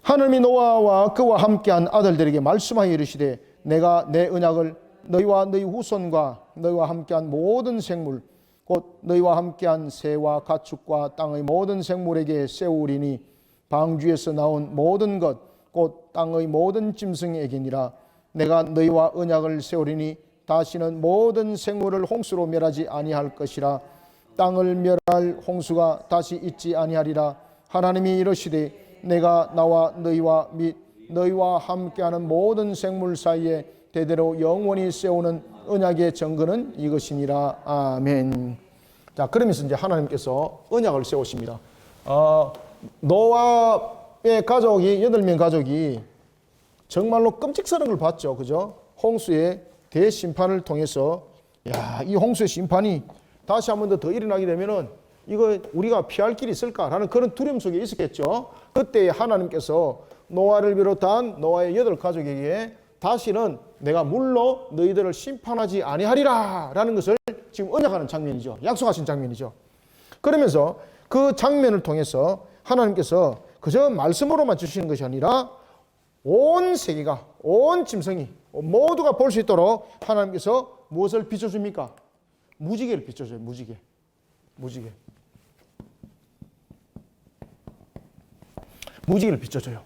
하나님이 노아와 그와 함께한 아들들에게 말씀하여 이르시되 내가 내 언약을 너희와 너희 후손과 너희와 함께한 모든 생물 곧 너희와 함께한 새와 가축과 땅의 모든 생물에게 세우리니 방주에서 나온 모든 것 곧 땅의 모든 짐승에게니라. 내가 너희와 언약을 세우리니 다시는 모든 생물을 홍수로 멸하지 아니할 것이라. 땅을 멸할 홍수가 다시 있지 아니하리라. 하나님이 이르시되 내가 나와 너희와 및 너희와 함께하는 모든 생물 사이에 대대로 영원히 세우는 언약의 증거는 이것이니라. 아멘. 자, 그러면서 이제 하나님께서 언약을 세우십니다. 노아의 가족이 8명 가족이 정말로 끔찍스러운 걸 봤죠. 그죠? 홍수의 대심판을 통해서 이 홍수의 심판이 다시 한 번 더 일어나게 되면은 이거 우리가 피할 길이 있을까라는 그런 두려움 속에 있었겠죠. 그때 하나님께서 노아를 비롯한 노아의 8가족에게 다시는 내가 물로 너희들을 심판하지 아니하리라 라는 것을 지금 언약하는 장면이죠. 약속하신 장면이죠. 그러면서 그 장면을 통해서 하나님께서 그저 말씀으로만 주시는 것이 아니라 온 세계가, 온 짐승이 모두가 볼 수 있도록 하나님께서 무엇을 비춰줍니까? 무지개를 비춰줘요. 무지개. 무지개를 비춰줘요.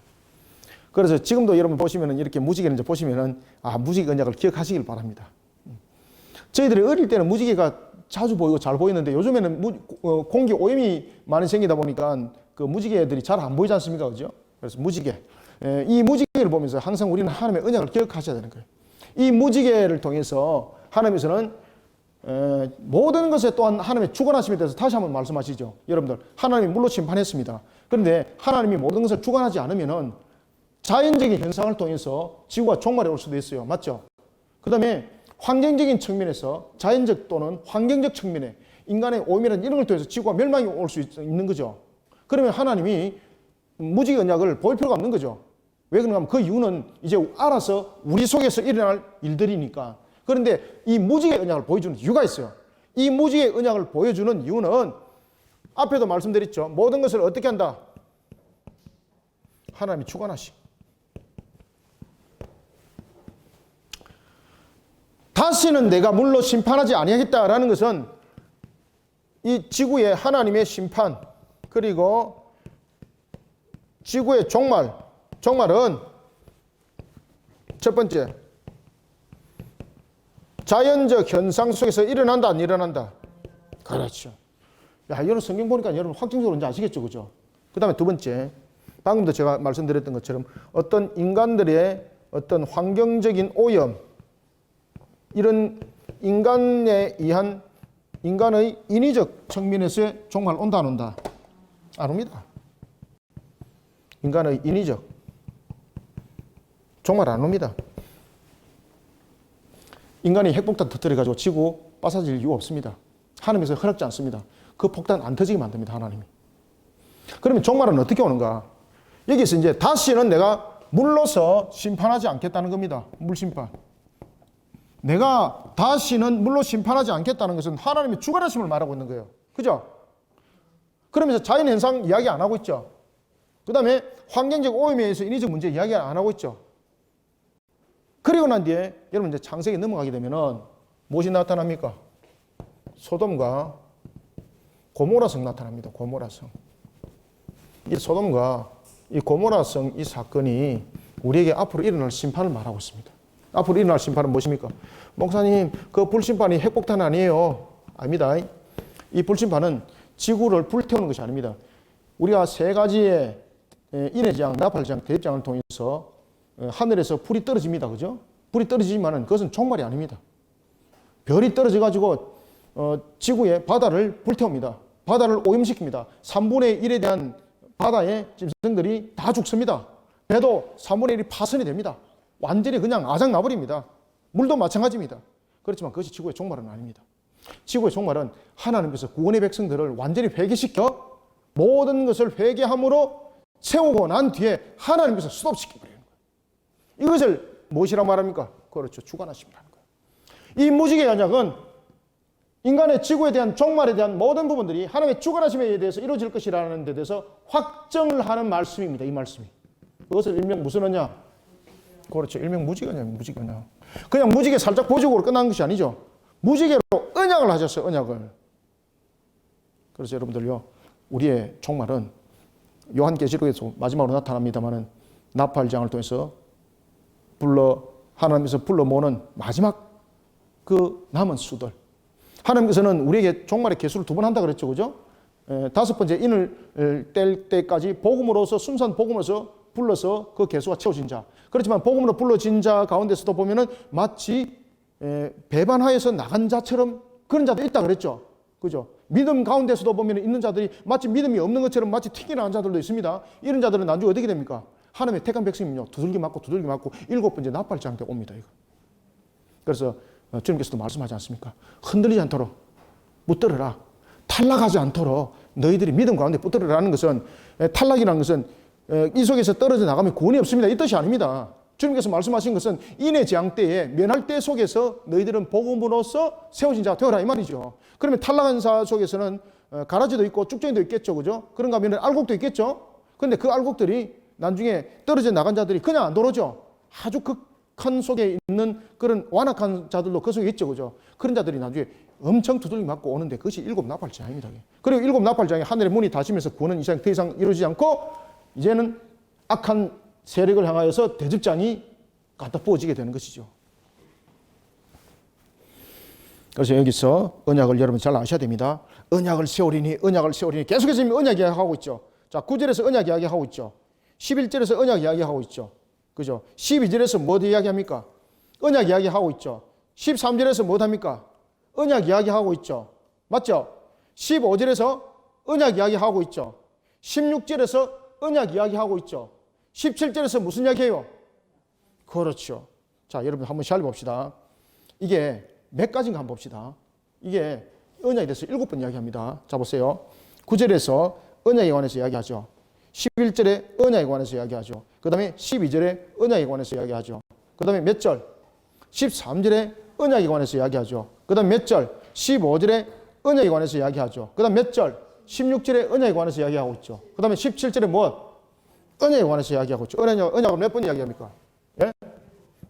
그래서 지금도 여러분 보시면은 이렇게 무지개를 이제 보시면은 무지개 언약을 기억하시길 바랍니다. 저희들이 어릴 때는 무지개가 자주 보이고 잘 보이는데 요즘에는 공기 오염이 많이 생기다 보니까 그 무지개들이 잘 안 보이지 않습니까? 그죠? 그래서 무지개. 이 무지개를 보면서 항상 우리는 하나님의 언약을 기억하셔야 되는 거예요. 이 무지개를 통해서 하나님께서는 모든 것에 또한 하나님의 주관하심에 대해서 다시 한번 말씀하시죠. 여러분들, 하나님이 물로 심판했습니다. 그런데 하나님이 모든 것을 주관하지 않으면은 자연적인 현상을 통해서 지구가 종말에 올 수도 있어요. 맞죠? 그 다음에 환경적인 측면에서 자연적 또는 환경적 측면에 인간의 오염이라는 이런 걸 통해서 지구가 멸망이 올 수 있는 거죠. 그러면 하나님이 무지개 언약을 보일 필요가 없는 거죠. 왜 그런가 하면 그 이유는 이제 알아서 우리 속에서 일어날 일들이니까. 그런데 이 무지개 언약을 보여주는 이유가 있어요. 이 무지개 언약을 보여주는 이유는 앞에도 말씀드렸죠. 모든 것을 어떻게 한다? 하나님이 주관하시. 다시는 내가 물로 심판하지 아니하겠다라는 것은 이 지구의 하나님의 심판 그리고 지구의 종말은 첫 번째 자연적 현상 속에서 일어난다 안 일어난다? 그렇죠. 이거는 성경 보니까 여러분 확정적으로 이제 아시겠죠, 그죠? 그 다음에 두 번째, 방금도 제가 말씀드렸던 것처럼 어떤 인간들의 어떤 환경적인 오염, 이런 인간에 의한 인간의 인위적 측면에서의 종말 온다 안 온다? 안 옵니다. 인간의 인위적 종말 안 옵니다. 인간이 핵폭탄 터뜨려가지고 지구 빠사질 이유 없습니다. 하나님께서 허락지 않습니다. 그 폭탄 안 터지게 만듭니다. 하나님이. 그러면 종말은 어떻게 오는가? 여기서 이제 다시는 내가 물로서 심판하지 않겠다는 겁니다. 물심판. 내가 다시는 물로 심판하지 않겠다는 것은 하나님의 주관하심을 말하고 있는 거예요. 그죠? 그러면서 자연현상 이야기 안 하고 있죠. 그 다음에 환경적 오염에 의해서 인위적 문제 이야기 안 하고 있죠. 그리고 난 뒤에 여러분 이제 창세기 넘어가게 되면은 무엇이 나타납니까? 소돔과 고모라성 나타납니다. 고모라성. 이 소돔과 이 고모라성 이 사건이 우리에게 앞으로 일어날 심판을 말하고 있습니다. 앞으로 일어날 심판은 무엇입니까? 목사님, 그 불심판이 핵폭탄 아니에요. 아닙니다. 이 불심판은 지구를 불태우는 것이 아닙니다. 우리가 세 가지의 인해재앙, 나팔재앙, 대입재앙을 통해서 하늘에서 불이 떨어집니다. 그죠? 불이 떨어지지만은 그것은 종말이 아닙니다. 별이 떨어져가지고 지구의 바다를 불태웁니다. 바다를 오염시킵니다. 3분의 1에 대한 바다의 짐승들이 다 죽습니다. 배도 3분의 1이 파손이 됩니다. 완전히 그냥 아작나버립니다. 물도 마찬가지입니다. 그렇지만 그것이 지구의 종말은 아닙니다. 지구의 종말은 하나님께서 구원의 백성들을 완전히 회개시켜 모든 것을 회개함으로 세우고 난 뒤에 하나님께서 스톱시켜버리는 거예요. 이것을 무엇이라고 말합니까? 그렇죠. 주관하심이라는 거예요. 이 무지개 언약은 인간의 지구에 대한 종말에 대한 모든 부분들이 하나님의 주관하심에 대해서 이루어질 것이라는 데 대해서 확정을 하는 말씀입니다. 이 말씀이. 그것을 일명 무슨 언약? 그렇죠. 일명 무지개 언약, 무지개 언약. 그냥 무지개 살짝 보조국으로 끝난 것이 아니죠. 무지개로 언약을 하셨어요. 언약을. 그래서 여러분들요, 우리의 종말은 요한계시록에서 마지막으로 나타납니다만은 나팔장을 통해서 하나님께서 불러 모으는 마지막 그 남은 수들. 하나님께서는 우리에게 종말의 계수를 2번 한다 그랬죠. 그죠? 5번째 인을 뗄 때까지 복음으로서, 순수한 복음으로서 불러서 그 계수가 채워진 자. 그렇지만 복음으로 불러진 자 가운데서도 보면은 마치 배반하여서 나간 자처럼 그런 자도 있다 그랬죠. 그죠? 믿음 가운데서도 보면 있는 자들이 마치 믿음이 없는 것처럼 마치 튀겨나간 자들도 있습니다. 이런 자들은 나중에 어떻게 됩니까? 하나님의 택한 백성이요. 두들기 맞고 7번째 나팔장 때 옵니다. 이거. 그래서 주님께서도 말씀하지 않습니까? 흔들리지 않도록 붙들어라. 탈락하지 않도록 너희들이 믿음 가운데 붙들어라는 것은, 탈락이라는 것은 이 속에서 떨어져 나가면 구원이 없습니다. 이 뜻이 아닙니다. 주님께서 말씀하신 것은 인의 재앙 때에 면할 때 속에서 너희들은 복음으로서 세워진 자가 되어라 이 말이죠. 그러면 탈락한 자 속에서는 가라지도 있고 쭉정이도 있겠죠. 그죠? 그런가 하면 알곡도 있겠죠. 그런데 그 알곡들이 나중에 떨어져 나간 자들이 그냥 안 돌아오죠. 아주 극한 속에 있는 그런 완악한 자들도 그 속에 있죠. 그죠? 그런 자들이 나중에 엄청 두들기 맞고 오는데 그것이 7 나팔장입니다. 그리고 7 나팔장에 하늘의 문이 닫히면서 구원은 이상 더 이상 이루어지지 않고 이제는 악한 세력을 향하여서 대접장이 갖다 부어지게 되는 것이죠. 그래서 여기서 언약을 여러분 잘 아셔야 됩니다. 언약을 세우리니 계속해서 이미 언약 이야기하고 있죠. 자, 9절에서 언약 이야기하고 있죠. 11절에서 언약 이야기하고 있죠. 그죠? 12절에서 뭐 이야기합니까? 언약 이야기하고 있죠. 13절에서 뭐 합니까? 언약 이야기하고 있죠. 맞죠? 15절에서 언약 이야기하고 있죠. 16절에서 언약 이야기하고 있죠. 17절에서 무슨 이야기해요? 그렇죠. 자, 여러분 한번 잘 봅시다. 이게 몇 가지인가 한번 봅시다. 이게 언약에 대해서 7번 이야기합니다. 자, 보세요. 9절에서 언약에 관해서 이야기하죠. 11절에 언약에 관해서 이야기하죠. 그 다음에 12절에 언약에 관해서 이야기하죠. 그 다음에 몇 절? 13절에 언약에 관해서 이야기하죠. 그 다음 몇 절? 15절에 언약에 관해서 이야기하죠. 그 다음 몇 절? 16절에 언약에 관해서 이야기하고 있죠. 그 다음에 17절에 뭐? 언약에 관해서 이야기하고 있죠. 언약을 몇 번 이야기합니까? 예?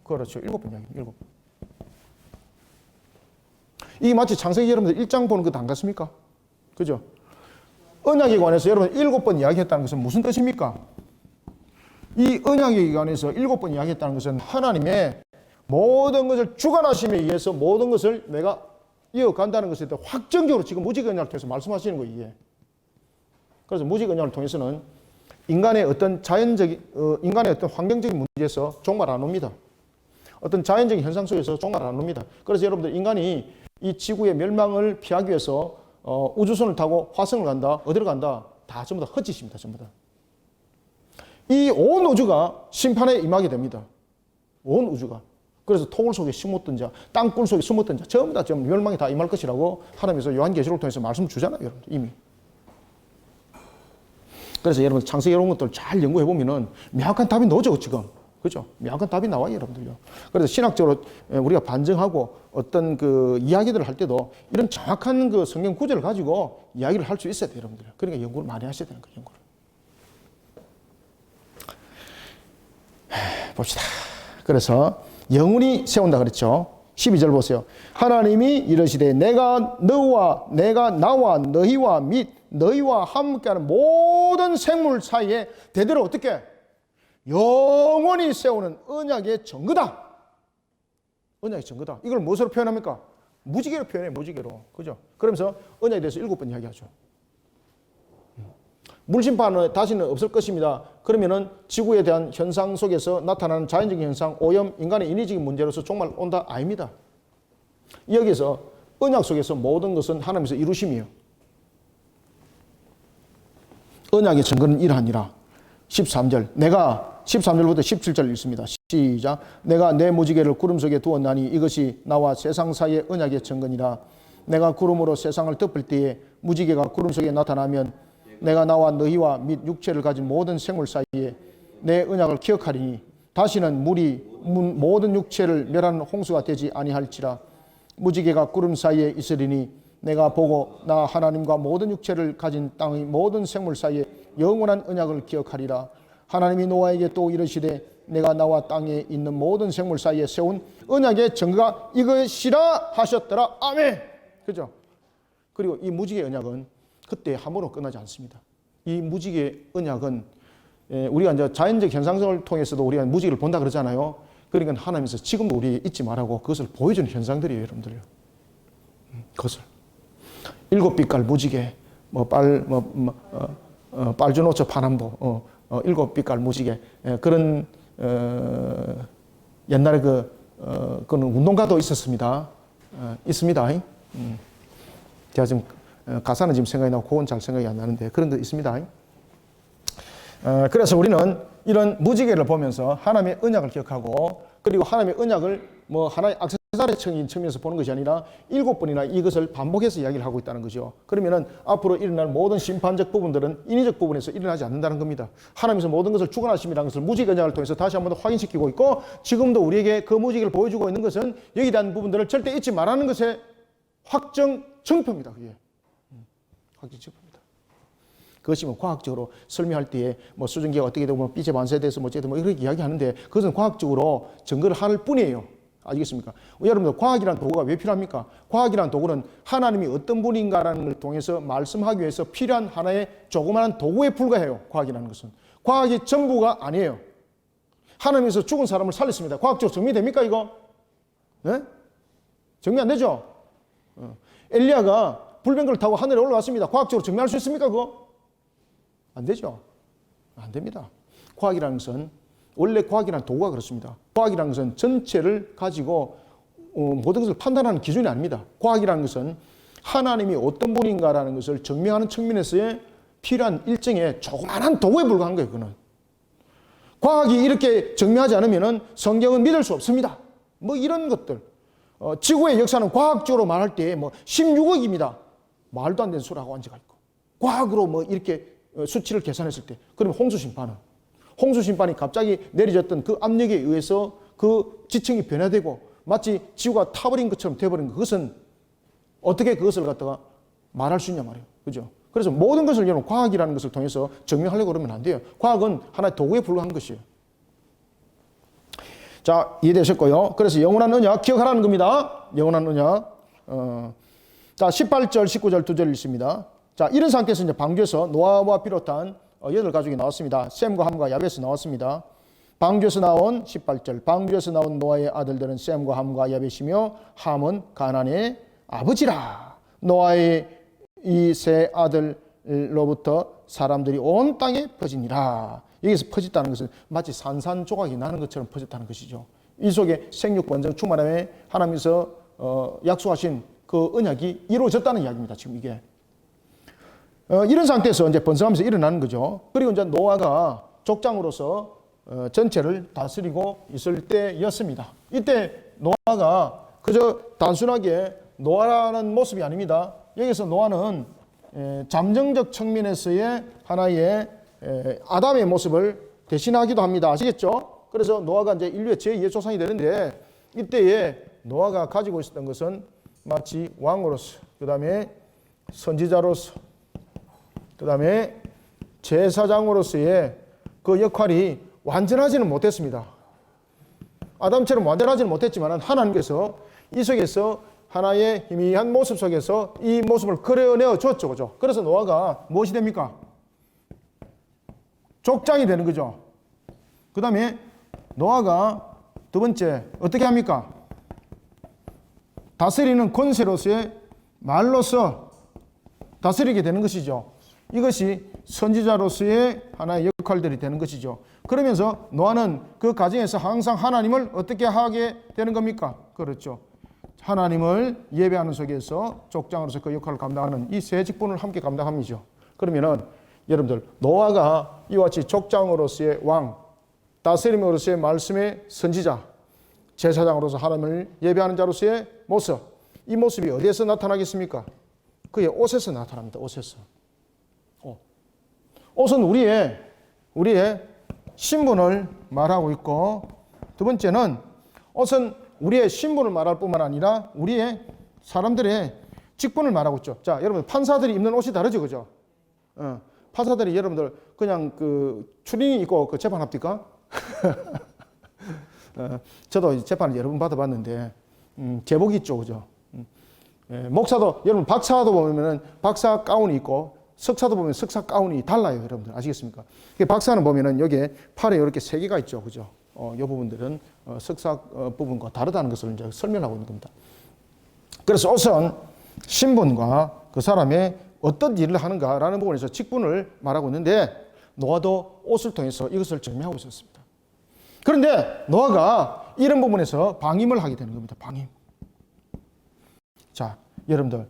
그렇죠. 7번 이야기합니다. 7번. 이게 마치 창세기 여러분들 1장 보는 것도 안 같습니까? 그죠? 언약에 관해서 여러분 7번 이야기했다는 것은 무슨 뜻입니까? 이 언약에 관해서 7번 이야기했다는 것은 하나님의 모든 것을 주관하심에 의해서 모든 것을 내가 이어간다는 것에 대해 확정적으로 지금 무지개 언약을 통해서 말씀하시는 거예요. 이게. 그래서 무지개 언약을 통해서는 인간의 어떤 인간의 어떤 환경적인 문제에서 종말 안 옵니다. 어떤 자연적인 현상 속에서 종말 안 옵니다. 그래서 여러분들 인간이 이 지구의 멸망을 피하기 위해서 우주선을 타고 화성을 간다, 어디로 간다, 다 전부 다 헛짓입니다. 전부 다. 이 온 우주가 심판에 임하게 됩니다. 온 우주가. 그래서 토굴 속에 숨었던 자, 땅굴 속에 숨었던 자, 전부 다 멸망이 다 임할 것이라고 하나님께서 요한계시록을 통해서 말씀 주잖아요. 여러분 이미. 그래서 여러분 창세기 이런 것들 잘 연구해 보면은 명확한 답이 나오죠 지금. 그죠? 명확한 답이 나와요, 여러분들요. 그래서 신학적으로 우리가 반증하고 어떤 그 이야기들을 할 때도 이런 정확한 그 성경 구절을 가지고 이야기를 할 수 있어야 돼요, 여러분들. 그러니까 연구를 많이 하셔야 되는 거예요, 연구를. 봅시다. 그래서 영원히 세운다 그랬죠. 12절 보세요. 하나님이 이르시되 내가 나와 너희와 및 너희와 함께하는 모든 생물 사이에 대대로 어떻게 영원히 세우는 언약의 증거다. 언약의 증거다. 이걸 무엇으로 표현합니까? 무지개로 표현해. 무지개로. 그죠? 그러면서 언약에 대해서 7번 이야기하죠. 물심판은 다시는 없을 것입니다. 그러면은 지구에 대한 현상 속에서 나타나는 자연적인 현상, 오염, 인간의 인위적인 문제로서 종말 온다? 아닙니다. 여기서 언약 속에서 모든 것은 하나님께서 이루심이에요. 언약의 증거는 이러하니라. 13절. 내가 13절부터 17절 읽습니다. 시작. 내가 내 무지개를 구름 속에 두었나니 이것이 나와 세상 사이의 언약의 증거니라. 내가 구름으로 세상을 덮을 때에 무지개가 구름 속에 나타나면 내가 나와 너희와 및 육체를 가진 모든 생물 사이에 내 언약을 기억하리니 다시는 물이 모든 육체를 멸하는 홍수가 되지 아니할지라. 무지개가 구름 사이에 있으리니 내가 보고 나 하나님과 모든 육체를 가진 땅의 모든 생물 사이에 영원한 언약을 기억하리라. 하나님이 노아에게 또 이르시되 내가 나와 땅에 있는 모든 생물 사이에 세운 언약의 증거가 이것이라 하셨더라. 아멘. 그죠? 그리고 이 무지개 언약은 그때 함부로 끝나지 않습니다. 이 무지개 언약은 우리가 이제 자연적 현상을 통해서도 우리가 무지개를 본다 그러잖아요. 그러니까 하나님께서 지금도 우리 잊지 말라고 그것을 보여주는 현상들이에요, 여러분들. 그것을 7빛깔 무지개, 빨주노초 파남보, 7빛깔 무지개 그런 옛날에 그는 운동가도 있었습니다. 있습니다. 제가 지금 가사는 지금 생각이 나고 그건 잘 생각이 안 나는데 그런 거 있습니다. 그래서 우리는 이런 무지개를 보면서 하나님의 언약을 기억하고 그리고 하나님의 언약을 하나의 액세서리적인 측면에서 보는 것이 아니라 7번이나 이것을 반복해서 이야기를 하고 있다는 거죠. 그러면은 앞으로 일어날 모든 심판적 부분들은 인위적 부분에서 일어나지 않는다는 겁니다. 하나님께서 모든 것을 주관하심이라는 것을 무지개 언약을 통해서 다시 한번 더 확인시키고 있고 지금도 우리에게 그 무지개를 보여주고 있는 것은 여기에 대한 부분들을 절대 잊지 말라는 것의 확정 증표입니다. 그게. 확정 증표입니다. 그것이 과학적으로 설명할 때에 수증기가 어떻게 되고 빛의 반사에 대해서 어쨌든 이렇게 이야기하는데 그것은 과학적으로 증거를 할 뿐이에요. 아시겠습니까? 여러분들 과학이라는 도구가 왜 필요합니까? 과학이라는 도구는 하나님이 어떤 분인가라는 걸 통해서 말씀하기 위해서 필요한 하나의 조그마한 도구에 불과해요. 과학이라는 것은. 과학이 전부가 아니에요. 하나님께서 죽은 사람을 살렸습니다. 과학적으로 정리됩니까 이거? 네? 정리 안 되죠? 엘리야가 불병거를 타고 하늘에 올라갔습니다. 과학적으로 정리할 수 있습니까 그거? 안 되죠. 안 됩니다. 과학이라는 것은 원래 과학이라는 도구가 그렇습니다. 과학이라는 것은 전체를 가지고 모든 것을 판단하는 기준이 아닙니다. 과학이라는 것은 하나님이 어떤 분인가라는 것을 증명하는 측면에서의 필요한 일정의 조그마한 도구에 불과한 거예요. 그는. 과학이 이렇게 증명하지 않으면 성경은 믿을 수 없습니다. 이런 것들. 지구의 역사는 과학적으로 말할 때 16억입니다. 말도 안 되는 소리하고 앉아가 있고. 과학으로 이렇게 수치를 계산했을 때 그러면 홍수 심판이 갑자기 내려졌던 그 압력에 의해서 그 지층이 변화되고 마치 지구가 타버린 것처럼 돼버린 것. 그것은 어떻게 그것을 갖다가 말할 수 있냐 말이에요. 그죠? 그래서 모든 것을 여러분 과학이라는 것을 통해서 증명하려고 그러면 안 돼요. 과학은 하나의 도구에 불과한 것이에요. 자, 이해되셨고요. 그래서 영원한 언약 기억하라는 겁니다. 영원한 언약. 자, 18절, 19절 2절 읽습니다. 자, 이런 상태에서 이제 방주에서 노아와 비롯한 8가족이 나왔습니다. 셈과 함과 야벳이 나왔습니다. 방주에서 나온 18절. 방주에서 나온 노아의 아들들은 셈과 함과 야벳이며 함은 가나안의 아버지라. 노아의 이 세 아들로부터 사람들이 온 땅에 퍼지니라. 여기서 퍼졌다는 것은 마치 산산조각이 나는 것처럼 퍼졌다는 것이죠. 이 속에 생육 번성 충만함에 하나님께서 약속하신 그 언약이 이루어졌다는 이야기입니다. 지금 이게. 이런 상태에서 이제 번성하면서 일어나는 거죠. 그리고 이제 노아가 족장으로서 전체를 다스리고 있을 때였습니다. 이때 노아가 그저 단순하게 노아라는 모습이 아닙니다. 여기서 노아는 잠정적 측면에서의 하나의 아담의 모습을 대신하기도 합니다. 아시겠죠? 그래서 노아가 이제 인류의 제2의 조상이 되는데 이때에 노아가 가지고 있었던 것은 마치 왕으로서, 그 다음에 선지자로서, 그 다음에 제사장으로서의 그 역할이 완전하지는 못했습니다. 아담처럼 완전하지는 못했지만 하나님께서 이 속에서 하나의 희미한 모습 속에서 이 모습을 그려내어 줬죠. 그죠? 그래서 노아가 무엇이 됩니까? 족장이 되는 거죠. 그 다음에 노아가 두 번째 어떻게 합니까? 다스리는 권세로서의 말로서 다스리게 되는 것이죠. 이것이 선지자로서의 하나의 역할들이 되는 것이죠. 그러면서 노아는 그 가정에서 항상 하나님을 어떻게 하게 되는 겁니까? 그렇죠. 하나님을 예배하는 속에서 족장으로서 그 역할을 감당하는 이 세 직분을 함께 감당합니다. 그러면은 여러분들 노아가 이와 같이 족장으로서의 왕, 다스림으로서의 말씀의 선지자, 제사장으로서 하나님을 예배하는 자로서의 모습, 이 모습이 어디에서 나타나겠습니까? 그의 옷에서 나타납니다. 옷에서. 옷은 우리의 신분을 말하고 있고, 두 번째는 옷은 우리의 신분을 말할 뿐만 아니라 우리의 사람들의 직분을 말하고 있죠. 자, 여러분 판사들이 입는 옷이 다르죠, 그죠? 판사들이 여러분들 그냥 그 추리닝 입고 그 재판합니까? 저도 재판을 여러 번 받아봤는데 제복이 있죠, 그죠? 목사도 여러분 박사도 보면은 박사 가운이 있고 석사도 보면 석사 가운이 달라요, 여러분들 아시겠습니까? 박사는 보면은 여기에 팔에 이렇게 세 개가 있죠, 그죠? 이 부분들은 석사 부분과 다르다는 것을 이제 설명하고 있는 겁니다. 그래서 옷은 신분과 그 사람의 어떤 일을 하는가라는 부분에서 직분을 말하고 있는데 노아도 옷을 통해서 이것을 증명하고 있었습니다. 그런데 노아가 이런 부분에서 방임을 하게 되는 겁니다. 방임. 자, 여러분들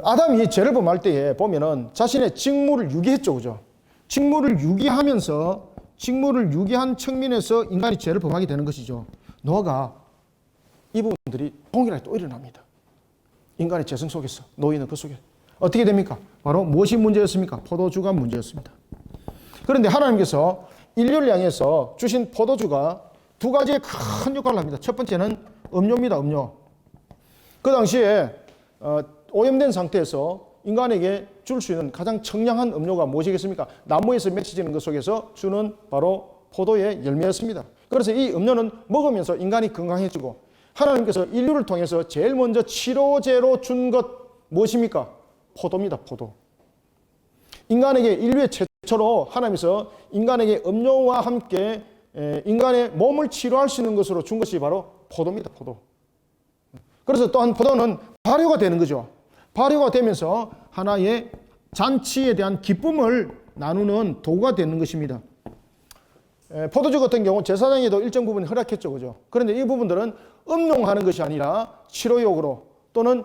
아담이 죄를 범할 때에 보면은 자신의 직무를 유기했죠, 그죠? 직무를 유기한 측면에서 인간이 죄를 범하게 되는 것이죠. 노아가 이 부분들이 동일하게 또 일어납니다. 인간의 죄성 속에서, 노인은 그 속에 어떻게 됩니까? 바로 무엇이 문제였습니까? 포도주가 문제였습니다. 그런데 하나님께서 인류를 향해서 주신 포도주가 두 가지의 큰 역할을 합니다. 첫 번째는 음료입니다. 음료. 그 당시에 오염된 상태에서 인간에게 줄 수 있는 가장 청량한 음료가 무엇이겠습니까? 나무에서 맺혀지는 것 속에서 주는 바로 포도의 열매였습니다. 그래서 이 음료는 먹으면서 인간이 건강해지고 하나님께서 인류를 통해서 제일 먼저 치료제로 준 것 무엇입니까? 포도입니다. 포도. 인간에게 인류의 최초로 하나님께서 인간에게 음료와 함께 인간의 몸을 치료할 수 있는 것으로 준 것이 바로 포도입니다. 포도. 그래서 또한 포도는 발효가 되는 거죠. 발효가 되면서 하나의 잔치에 대한 기쁨을 나누는 도구가 되는 것입니다. 포도주 같은 경우 제사장에도 일정 부분 허락했죠, 그죠? 그런데 이 부분들은 음용하는 것이 아니라 치료용으로 또는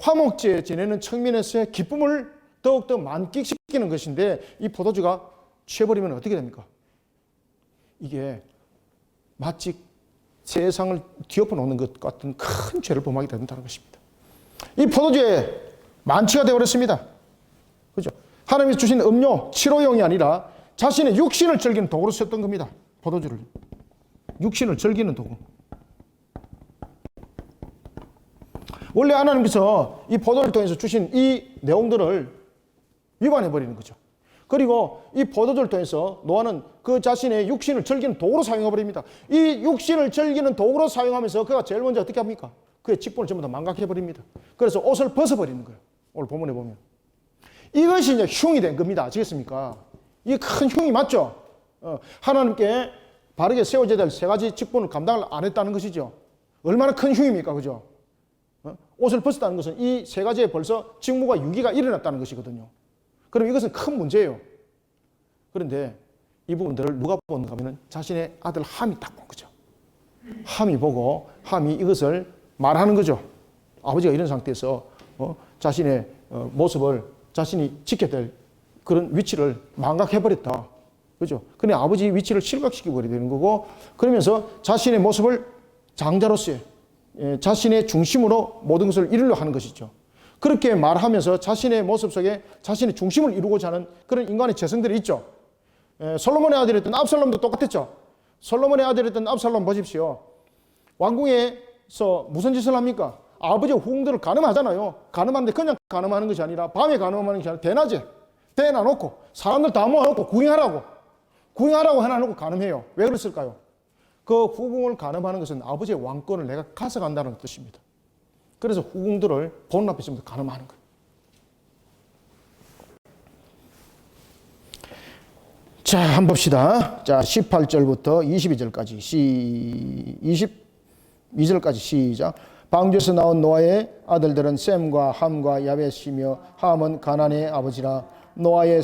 화목제에 지내는 측면에서의 기쁨을 더욱더 만끽시키는 것인데 이 포도주가 취해버리면 어떻게 됩니까? 이게 마치 세상을 뒤엎어 놓는 것 같은 큰 죄를 범하게 된다는 것입니다. 이 포도주에 만취가 되어버렸습니다. 그죠? 하나님이 주신 음료, 치료용이 아니라 자신의 육신을 즐기는 도구로 썼던 겁니다. 포도주를. 육신을 즐기는 도구. 원래 하나님께서 이 포도를 통해서 주신 이 내용들을 위반해버리는 거죠. 그리고 이 포도주를 통해서 노아는 그 자신의 육신을 즐기는 도구로 사용해버립니다. 이 육신을 즐기는 도구로 사용하면서 그가 제일 먼저 어떻게 합니까? 그의 직분을 전부 다 망각해버립니다. 그래서 옷을 벗어버리는 거예요. 오늘 본문에 보면. 이것이 이제 흉이 된 겁니다. 아시겠습니까? 이 큰 흉이 맞죠? 하나님께 바르게 세워져야 될 세 가지 직분을 감당을 안 했다는 것이죠. 얼마나 큰 흉입니까? 그죠? 옷을 벗었다는 것은 이 세 가지에 벌써 직무가 유기가 일어났다는 것이거든요. 그럼 이것은 큰 문제예요. 그런데 이 부분들을 누가 보는가 하면 자신의 아들 함이 딱 본 거죠. 함이 보고 함이 이것을 말하는 거죠. 아버지가 이런 상태에서 자신의 모습을 자신이 지켜야 될 그런 위치를 망각해버렸다. 그죠? 근데 아버지 위치를 실각시켜버리게 되는 거고, 그러면서 자신의 모습을 장자로서의 자신의 중심으로 모든 것을 이루려 하는 것이죠. 그렇게 말하면서 자신의 모습 속에 자신의 중심을 이루고자 하는 그런 인간의 재성들이 있죠. 솔로몬의 아들이었던 압살롬도 똑같았죠. 솔로몬의 아들이었던 압살롬 보십시오. 왕궁에서 무슨 짓을 합니까? 아버지의 후궁들을 간음하잖아요. 간음하는데 그냥 간음하는 것이 아니라 밤에 간음하는 것이 아니라 대낮에 대놔놓고 사람들 다 모아놓고 구경하라고 해놔놓고 간음해요. 왜 그랬을까요? 그 후궁을 간음하는 것은 아버지의 왕권을 내가 가져간다는 뜻입니다. 그래서 후궁들을 본 앞에 있으면서 간음하는 거예요. 자, 한번 봅시다. 자, 18절부터 22절까지 22절까지 시작. 방주에서 나온 노아의 아들들은 셈과 함과 야벳이며 함은 가나안의 아버지라. 노아의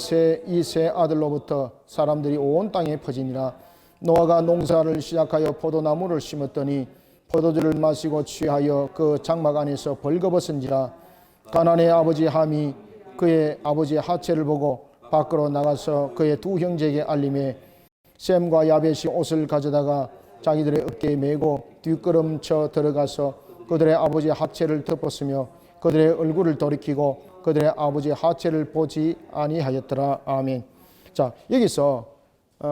이 세 아들로부터 사람들이 온 땅에 퍼지니라. 노아가 농사를 시작하여 포도나무를 심었더니 포도주를 마시고 취하여 그 장막 안에서 벌거벗은지라. 가나안의 아버지 함이 그의 아버지의 하체를 보고 밖으로 나가서 그의 두 형제에게 알림해 셈과 야벳이 옷을 가져다가 자기들의 어깨에 메고 뒷걸음쳐 들어가서 그들의 아버지의 하체를 덮었으며 그들의 얼굴을 돌이키고 그들의 아버지의 하체를 보지 아니하였더라. 아멘. 자, 여기서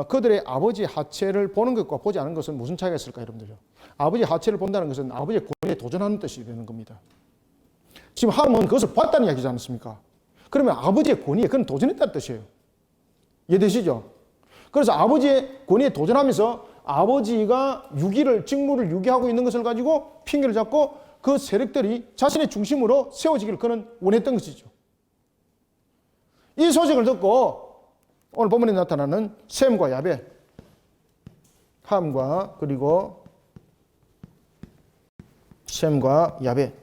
그들의 아버지의 하체를 보는 것과 보지 않은 것은 무슨 차이가 있을까, 여러분들요? 아버지의 하체를 본다는 것은 아버지의 권위에 도전하는 뜻이 되는 겁니다. 지금 함은 그것을 봤다는 이야기지 않습니까? 그러면 아버지의 권위에 그는 도전했다는 뜻이에요. 이해되시죠? 그래서 아버지의 권위에 도전하면서 아버지가 직무를 유기하고 있는 것을 가지고 핑계를 잡고 그 세력들이 자신의 중심으로 세워지기를 그는 원했던 것이죠. 이 소식을 듣고 오늘 본문에 나타나는 셈과 야벳, 함과 그리고 셈과 야벳,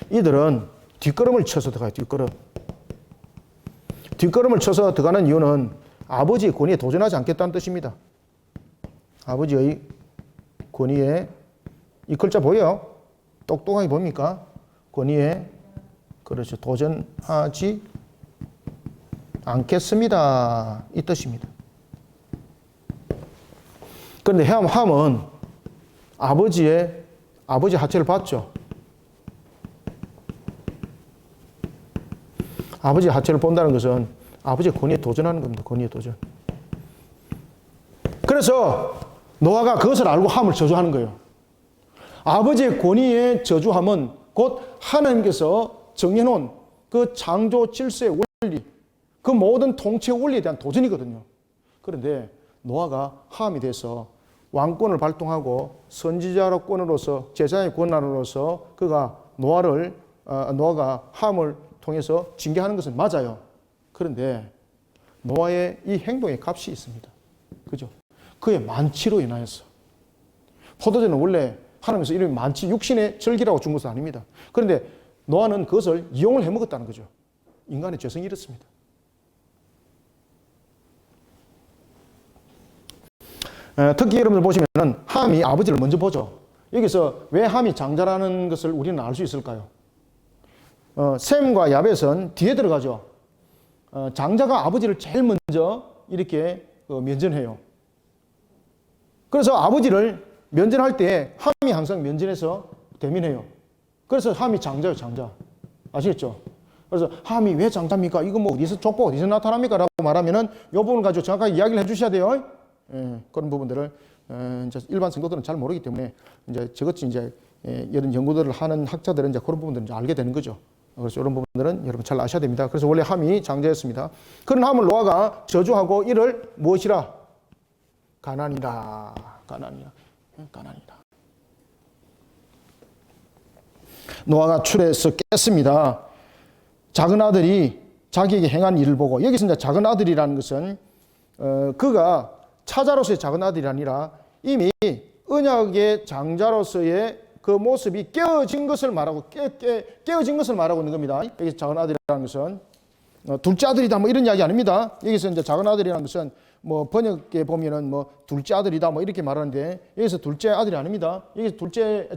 이들은 뒷걸음을 쳐서 들어가요. 뒷걸음을 쳐서 들어가는 이유는 아버지의 권위에 도전하지 않겠다는 뜻입니다. 아버지의 권위에, 이 글자 보여요? 똑똑하게 봅니까? 권위에, 그렇죠, 도전하지 않겠습니다, 이 뜻입니다. 그런데 함은 아버지 하체를 봤죠. 아버지의 하체를 본다는 것은 아버지의 권위에 도전하는 겁니다. 권위에 도전. 그래서 노아가 그것을 알고 함을 저주하는 거예요. 아버지의 권위에 저주함은 곧 하나님께서 정해놓은 그 창조 질서의 원리, 그 모든 통치 원리에 대한 도전이거든요. 그런데 노아가 함이 돼서 왕권을 발동하고 선지자권으로서 제사의 권한으로서 그가 노아가 함을 통해서 징계하는 것은 맞아요. 그런데 노아의 이 행동에 값이 있습니다. 그죠? 그의 만취로 인하여서. 포도주는 원래 하나님께서 이름이 만취, 육신의 절기라고 준 것은 아닙니다. 그런데 노아는 그것을 이용을 해먹었다는 거죠. 인간의 죄성이 이렇습니다. 특히 여러분들 보시면 함이 아버지를 먼저 보죠. 여기서 왜 함이 장자라는 것을 우리는 알 수 있을까요? 셈과 야벳은 뒤에 들어가죠. 장자가 아버지를 제일 먼저 이렇게 면전해요. 그래서 아버지를 면전할 때 함이 항상 면전해서 대면해요. 그래서 함이 장자예요, 장자. 아시겠죠? 그래서 함이 왜 장자입니까? 이거 뭐 어디서 족보 어디서 나타납니까? 라고 말하면은 이 부분을 가지고 정확하게 이야기를 해주셔야 돼요. 그런 부분들을 이제 일반 성도들은 잘 모르기 때문에 이제 저것이 이제 이런 연구들을 하는 학자들은 이제 그런 부분들을 이제 알게 되는 거죠. 그래서 이런 부분들은 여러분 잘 아셔야 됩니다. 그래서 원래 함이 장자였습니다. 그런 함을 노아가 저주하고 이를 무엇이라? 가난이다. 노아가 출해서 깼습니다. 작은 아들이 자기에게 행한 일을 보고, 여기서 이제 작은 아들이라는 것은 그가 차자로서의 작은 아들이 아니라 이미 언약의 장자로서의 그 모습이 깨어진 것을 말하고 깨어진 것을 말하고 있는 겁니다. 여기서 작은 아들이라는 것은 둘째 아들이다 뭐 이런 이야기 아닙니다. 여기서 이제 작은 아들이라는 것은 뭐 번역에 보면은 뭐 둘째 아들이다 뭐 이렇게 말하는데 여기서 둘째 아들이 아닙니다. 여기서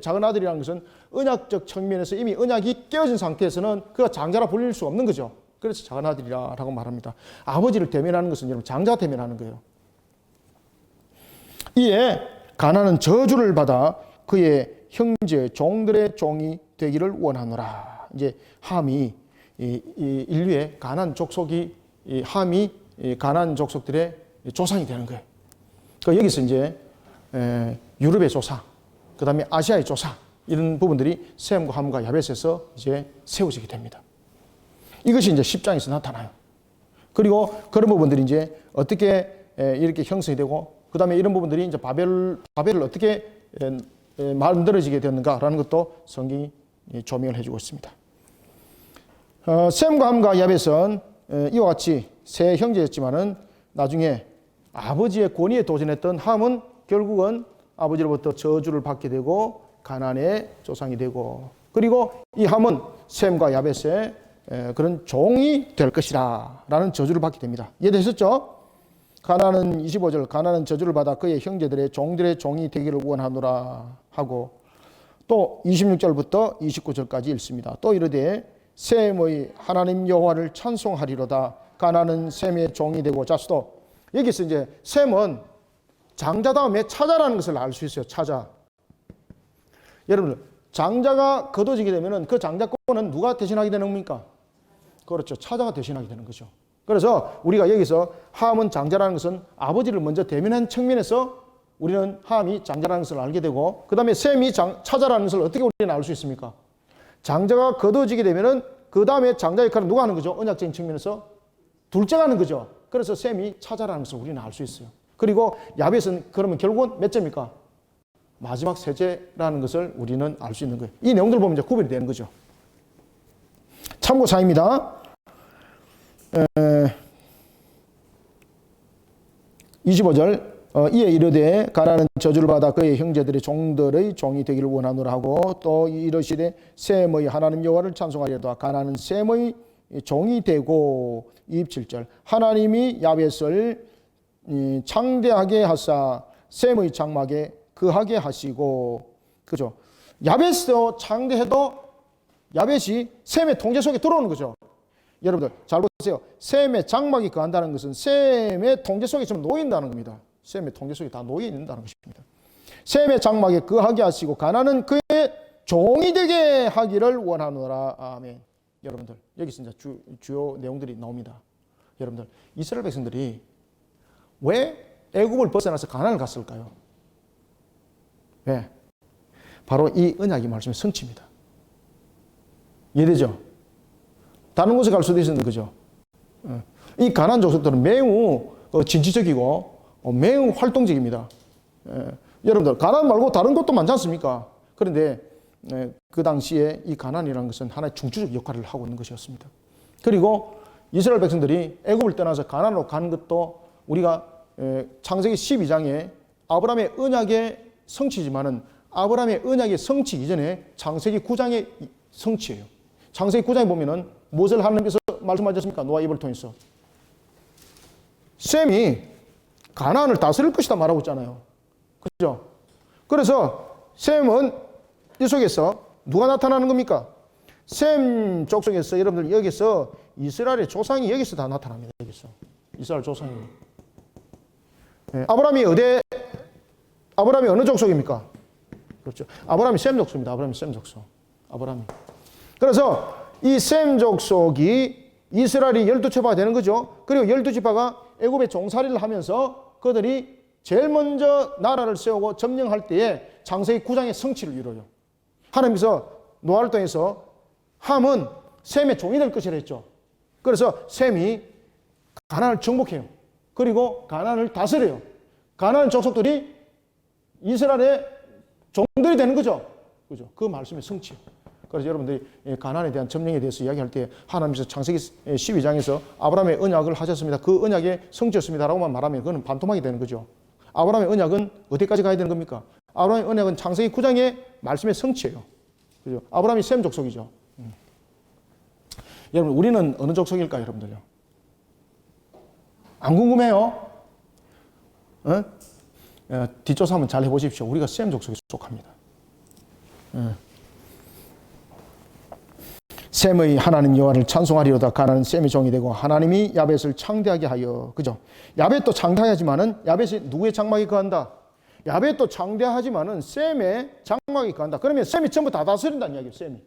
작은 아들이라는 것은 언약적 측면에서 이미 언약이 깨어진 상태에서는 그가 장자라 불릴 수 없는 거죠. 그래서 작은 아들이라고 말합니다. 아버지를 대면하는 것은 여러분 장자 대면하는 거예요. 이에 가나안은 저주를 받아 그의 형제 종들의 종이 되기를 원하노라. 이제 함이 인류의 가나안 족속이 함이 가나안 족속들의 조상이 되는 거예요. 그러니까 여기서 이제 유럽의 조상, 그 다음에 아시아의 조상 이런 부분들이 셈과 함과 야벳에서 이제 세워지게 됩니다. 이것이 이제 10장에서 나타나요. 그리고 그런 부분들이 이제 어떻게 이렇게 형성이 되고 그 다음에 이런 부분들이 이제 바벨을 어떻게 만들어지게 되었는가라는 것도 성경이 조명을 해주고 있습니다. 셈과 함과 야벳은 이와 같이 세 형제였지만은 나중에 아버지의 권위에 도전했던 함은 결국은 아버지로부터 저주를 받게 되고 가나안의 조상이 되고 그리고 이 함은 셈과 야벳의 그런 종이 될 것이라 라는 저주를 받게 됩니다. 이해되셨죠? 가나안은 25절 가나안은 저주를 받아 그의 형제들의 종들의 종이 되기를 원하노라 하고 또 26절부터 29절까지 읽습니다. 또 이르되 셈의 하나님 여호와를 찬송하리로다 가나안은 셈의 종이 되고 자수도 여기서 이제 셈은 장자 다음에 차자라는 것을 알 수 있어요. 차자. 여러분들 장자가 거둬지게 되면은 그 장자권은 누가 대신하게 되는 겁니까? 그렇죠. 차자가 대신하게 되는 거죠. 그래서 우리가 여기서 함은 장자라는 것은 아버지를 먼저 대면한 측면에서 우리는 함이 장자라는 것을 알게 되고 그 다음에 셈이 차자라는 것을 어떻게 우리는 알 수 있습니까? 장자가 거둬지게 되면은 그 다음에 장자 역할은 누가 하는 거죠? 언약적인 측면에서 둘째가 하는 거죠. 그래서 셈이 차자라는 것을 우리는 알 수 있어요. 그리고 야벳은 그러면 결국은 몇 째입니까? 마지막 셋째라는 것을 우리는 알 수 있는 거예요. 이 내용들 보면 이제 구별이 되는 거죠. 참고사입니다. 25절 이에 이르되 가나안은 저주를 받아 그의 형제들의 종들의 종이 되기를 원하노라 하고 또 이르시되 셈의 하나님 여호와를 찬송하리로다 가나안은 셈의 종이 되고 27절 하나님이 야벳을 창대하게 하사 셈의 장막에 거하게 하시고 그죠? 야벳도 창대해도 야벳이 셈의 통제 속에 들어오는 거죠. 여러분들 잘 보세요. 셈의 장막이 거한다는 것은 셈의 통제 속에 좀 놓인다는 겁니다. 셈의 통제 속에 다 놓여 있는다는 것입니다. 셈의 장막에 거하게 하시고 가나안은 그의 종이 되게 하기를 원하노라. 아멘. 여러분들 여기서 이제 주요 내용들이 나옵니다. 여러분들 이스라엘 백성들이 왜 애굽을 벗어나서 가나안을 갔을까요? 왜? 바로 이 언약의 말씀의 성취입니다. 이해되죠? 다른 곳에 갈 수도 있었는데 그죠? 이 가나안 족속들은 매우 진취적이고 매우 활동적입니다. 여러분들 가나안 말고 다른 곳도 많지 않습니까? 그런데 그 당시에 이 가나안이라는 것은 하나의 중추적 역할을 하고 있는 것이었습니다. 그리고 이스라엘 백성들이 애굽을 떠나서 가나안으로 가는 것도 우리가 창세기 12장에 아브라함의 언약의 성취지만은 아브라함의 언약의 성취 이전에 창세기 9장의 성취예요. 창세기 9장에 보면은 무엇을 하나님께서 말씀하셨습니까? 노아 입을 통해서 셈이 가나안을 다스릴 것이다 말하고 있잖아요. 그렇죠? 그래서 셈은 이 속에서 누가 나타나는 겁니까? 셈 족속에서 여러분들 여기서 이스라엘의 조상이 여기서 다 나타납니다. 여기서 이스라엘 조상이. 아브라함이 어느 족속입니까? 그렇죠. 아브라함이 셈 족속입니다. 아브라함이 셈 족속. 아브라함이. 그래서 이 셈 족속이 이스라엘이 12지파가 되는 거죠. 그리고 12지파가 애굽의 종살이를 하면서 그들이 제일 먼저 나라를 세우고 점령할 때에 창세기 9장의 성취를 이루어요. 하나님께서 노아를 통해서 함은 셈의 종이 될 것이라 했죠. 그래서 셈이 가나안을 정복해요. 그리고 가나안을 다스려요. 가나안 족속들이 이스라엘의 종들이 되는 거죠. 그죠? 그 말씀의 성취. 그래서 여러분들이 가나안에 대한 점령에 대해서 이야기할 때 하나님께서 창세기 12장에서 아브라함의 언약을 하셨습니다. 그 언약의 성취였습니다라고만 말하면 그건 반토막이 되는 거죠. 아브라함의 언약은 어디까지 가야 되는 겁니까? 아브라함의 언약은 창세기 9장의 말씀의 성취예요. 그죠? 아브라함이 셈 족속이죠. 여러분 우리는 어느 족속일까요, 여러분들요? 안 궁금해요? 뒷조사 한번 잘 해보십시오. 우리가 셈 족속에 속합니다. 셈의 하나님 여호와를 찬송하리로다 가나안은 셈의 종이 되고 하나님이 야벳을 창대하게 하여 그죠? 야벳도 창대하지만은 야벳이 누구의 장막에 거한다? 야벳도 창대하지만은 셈의 장막에 거한다. 그러면 셈이 전부 다 다스린다는 이야기예요. 셈이.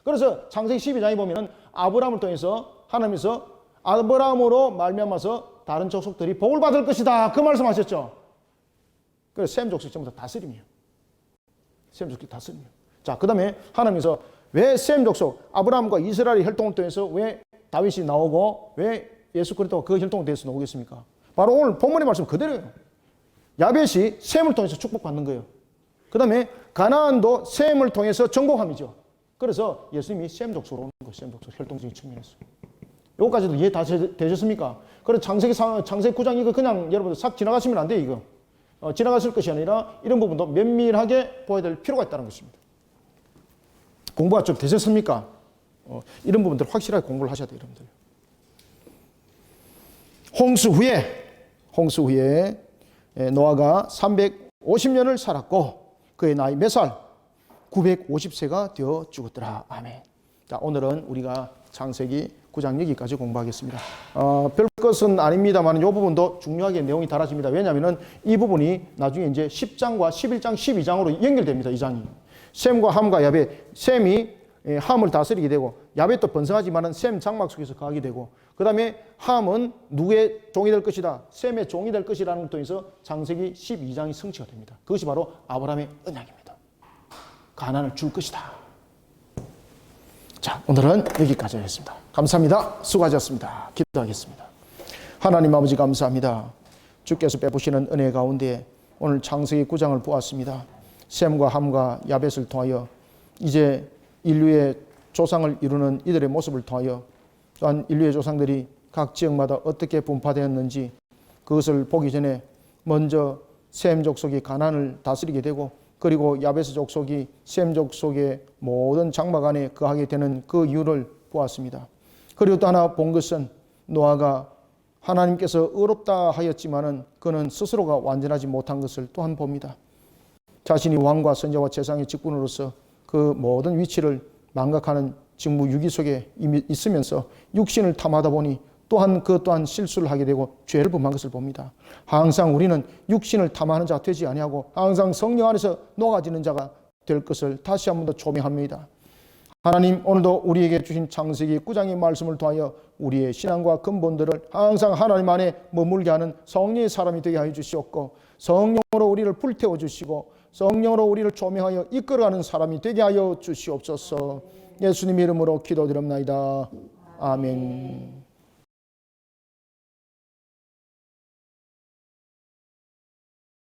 그래서 창세기 12장에 보면은 아브라함을 통해서 하나님께서 아브라함으로 말미암아서 다른 족속들이 복을 받을 것이다. 그 말씀하셨죠. 그래서 셈 족속 전부 다 다스림이에요. 셈 족속 다스림이에요. 자, 그다음에 하나님께서 왜 셈 족속 아브라함과 이스라엘의 혈통을 통해서 왜 다윗이 나오고 왜 예수 그리스도가 그 혈통을 통해서 나오겠습니까? 바로 오늘 본문의 말씀 그대로예요. 야벳이 셈을 통해서 축복받는 거예요. 그 다음에 가나안도 셈을 통해서 정복함이죠. 그래서 예수님이 셈 족속으로 오는 거예요. 셈 족속, 혈통적인 측면에서. 요거까지도 이해 다 되셨습니까? 그래서 창세기 9장 이거 그냥 여러분들 싹 지나가시면 안 돼요, 이거. 지나갔을 것이 아니라 이런 부분도 면밀하게 보아야 될 필요가 있다는 것입니다. 공부가 좀 되셨습니까? 이런 부분들 확실하게 공부를 하셔야 돼요, 여러분들. 홍수 후에 노아가 350년을 살았고 그의 나이 몇 살? 950세가 되어 죽었더라. 아멘. 자, 오늘은 우리가 창세기 9장 여기까지 공부하겠습니다. 별 것은 아닙니다만 이 부분도 중요하게 내용이 달라집니다. 왜냐하면 이 부분이 나중에 이제 10장과 11장, 12장으로 연결됩니다. 이 장이. 셈과 함과 야벳. 셈이 함을 다스리게 되고 야벳도 번성하지만 셈 장막 속에서 거하게 되고 그 다음에 함은 누구의 종이 될 것이다. 셈의 종이 될 것이라는 것도 있어 창세기 12장이 성취가 됩니다. 그것이 바로 아브라함의 언약입니다. 가나안을 줄 것이다. 자, 오늘은 여기까지 하겠습니다. 감사합니다. 수고하셨습니다. 기도하겠습니다. 하나님 아버지 감사합니다. 주께서 베푸시는 은혜 가운데 오늘 창세기 9장을 보았습니다. 셈과 함과 야벳을 통하여 이제 인류의 조상을 이루는 이들의 모습을 통하여 또한 인류의 조상들이 각 지역마다 어떻게 분파되었는지 그것을 보기 전에 먼저 셈 족속이 가나안을 다스리게 되고 그리고 야벳 족속이 셈 족속의 모든 장막 안에 거하게 되는 그 이유를 보았습니다. 그리고 또 하나 본 것은 노아가 하나님께서 의롭다 하였지만은 그는 스스로가 완전하지 못한 것을 또한 봅니다. 자신이 왕과 선자와 재상의 직분으로서 그 모든 위치를 망각하는 직무 유기 속에 이미 있으면서 육신을 탐하다 보니 또한 그 또한 실수를 하게 되고 죄를 범한 것을 봅니다. 항상 우리는 육신을 탐하는 자가 되지 아니하고 항상 성령 안에서 녹아지는 자가 될 것을 다시 한 번 더 초명합니다. 하나님 오늘도 우리에게 주신 창세기 9장의 말씀을 통하여 우리의 신앙과 근본들을 항상 하나님 안에 머물게 하는 성령의 사람이 되게 하여 주시옵고 성령으로 우리를 불태워 주시고 성령으로 우리를 조명하여 이끌어가는 사람이 되게 하여 주시옵소서. 예수님 이름으로 기도드립니다. 아멘.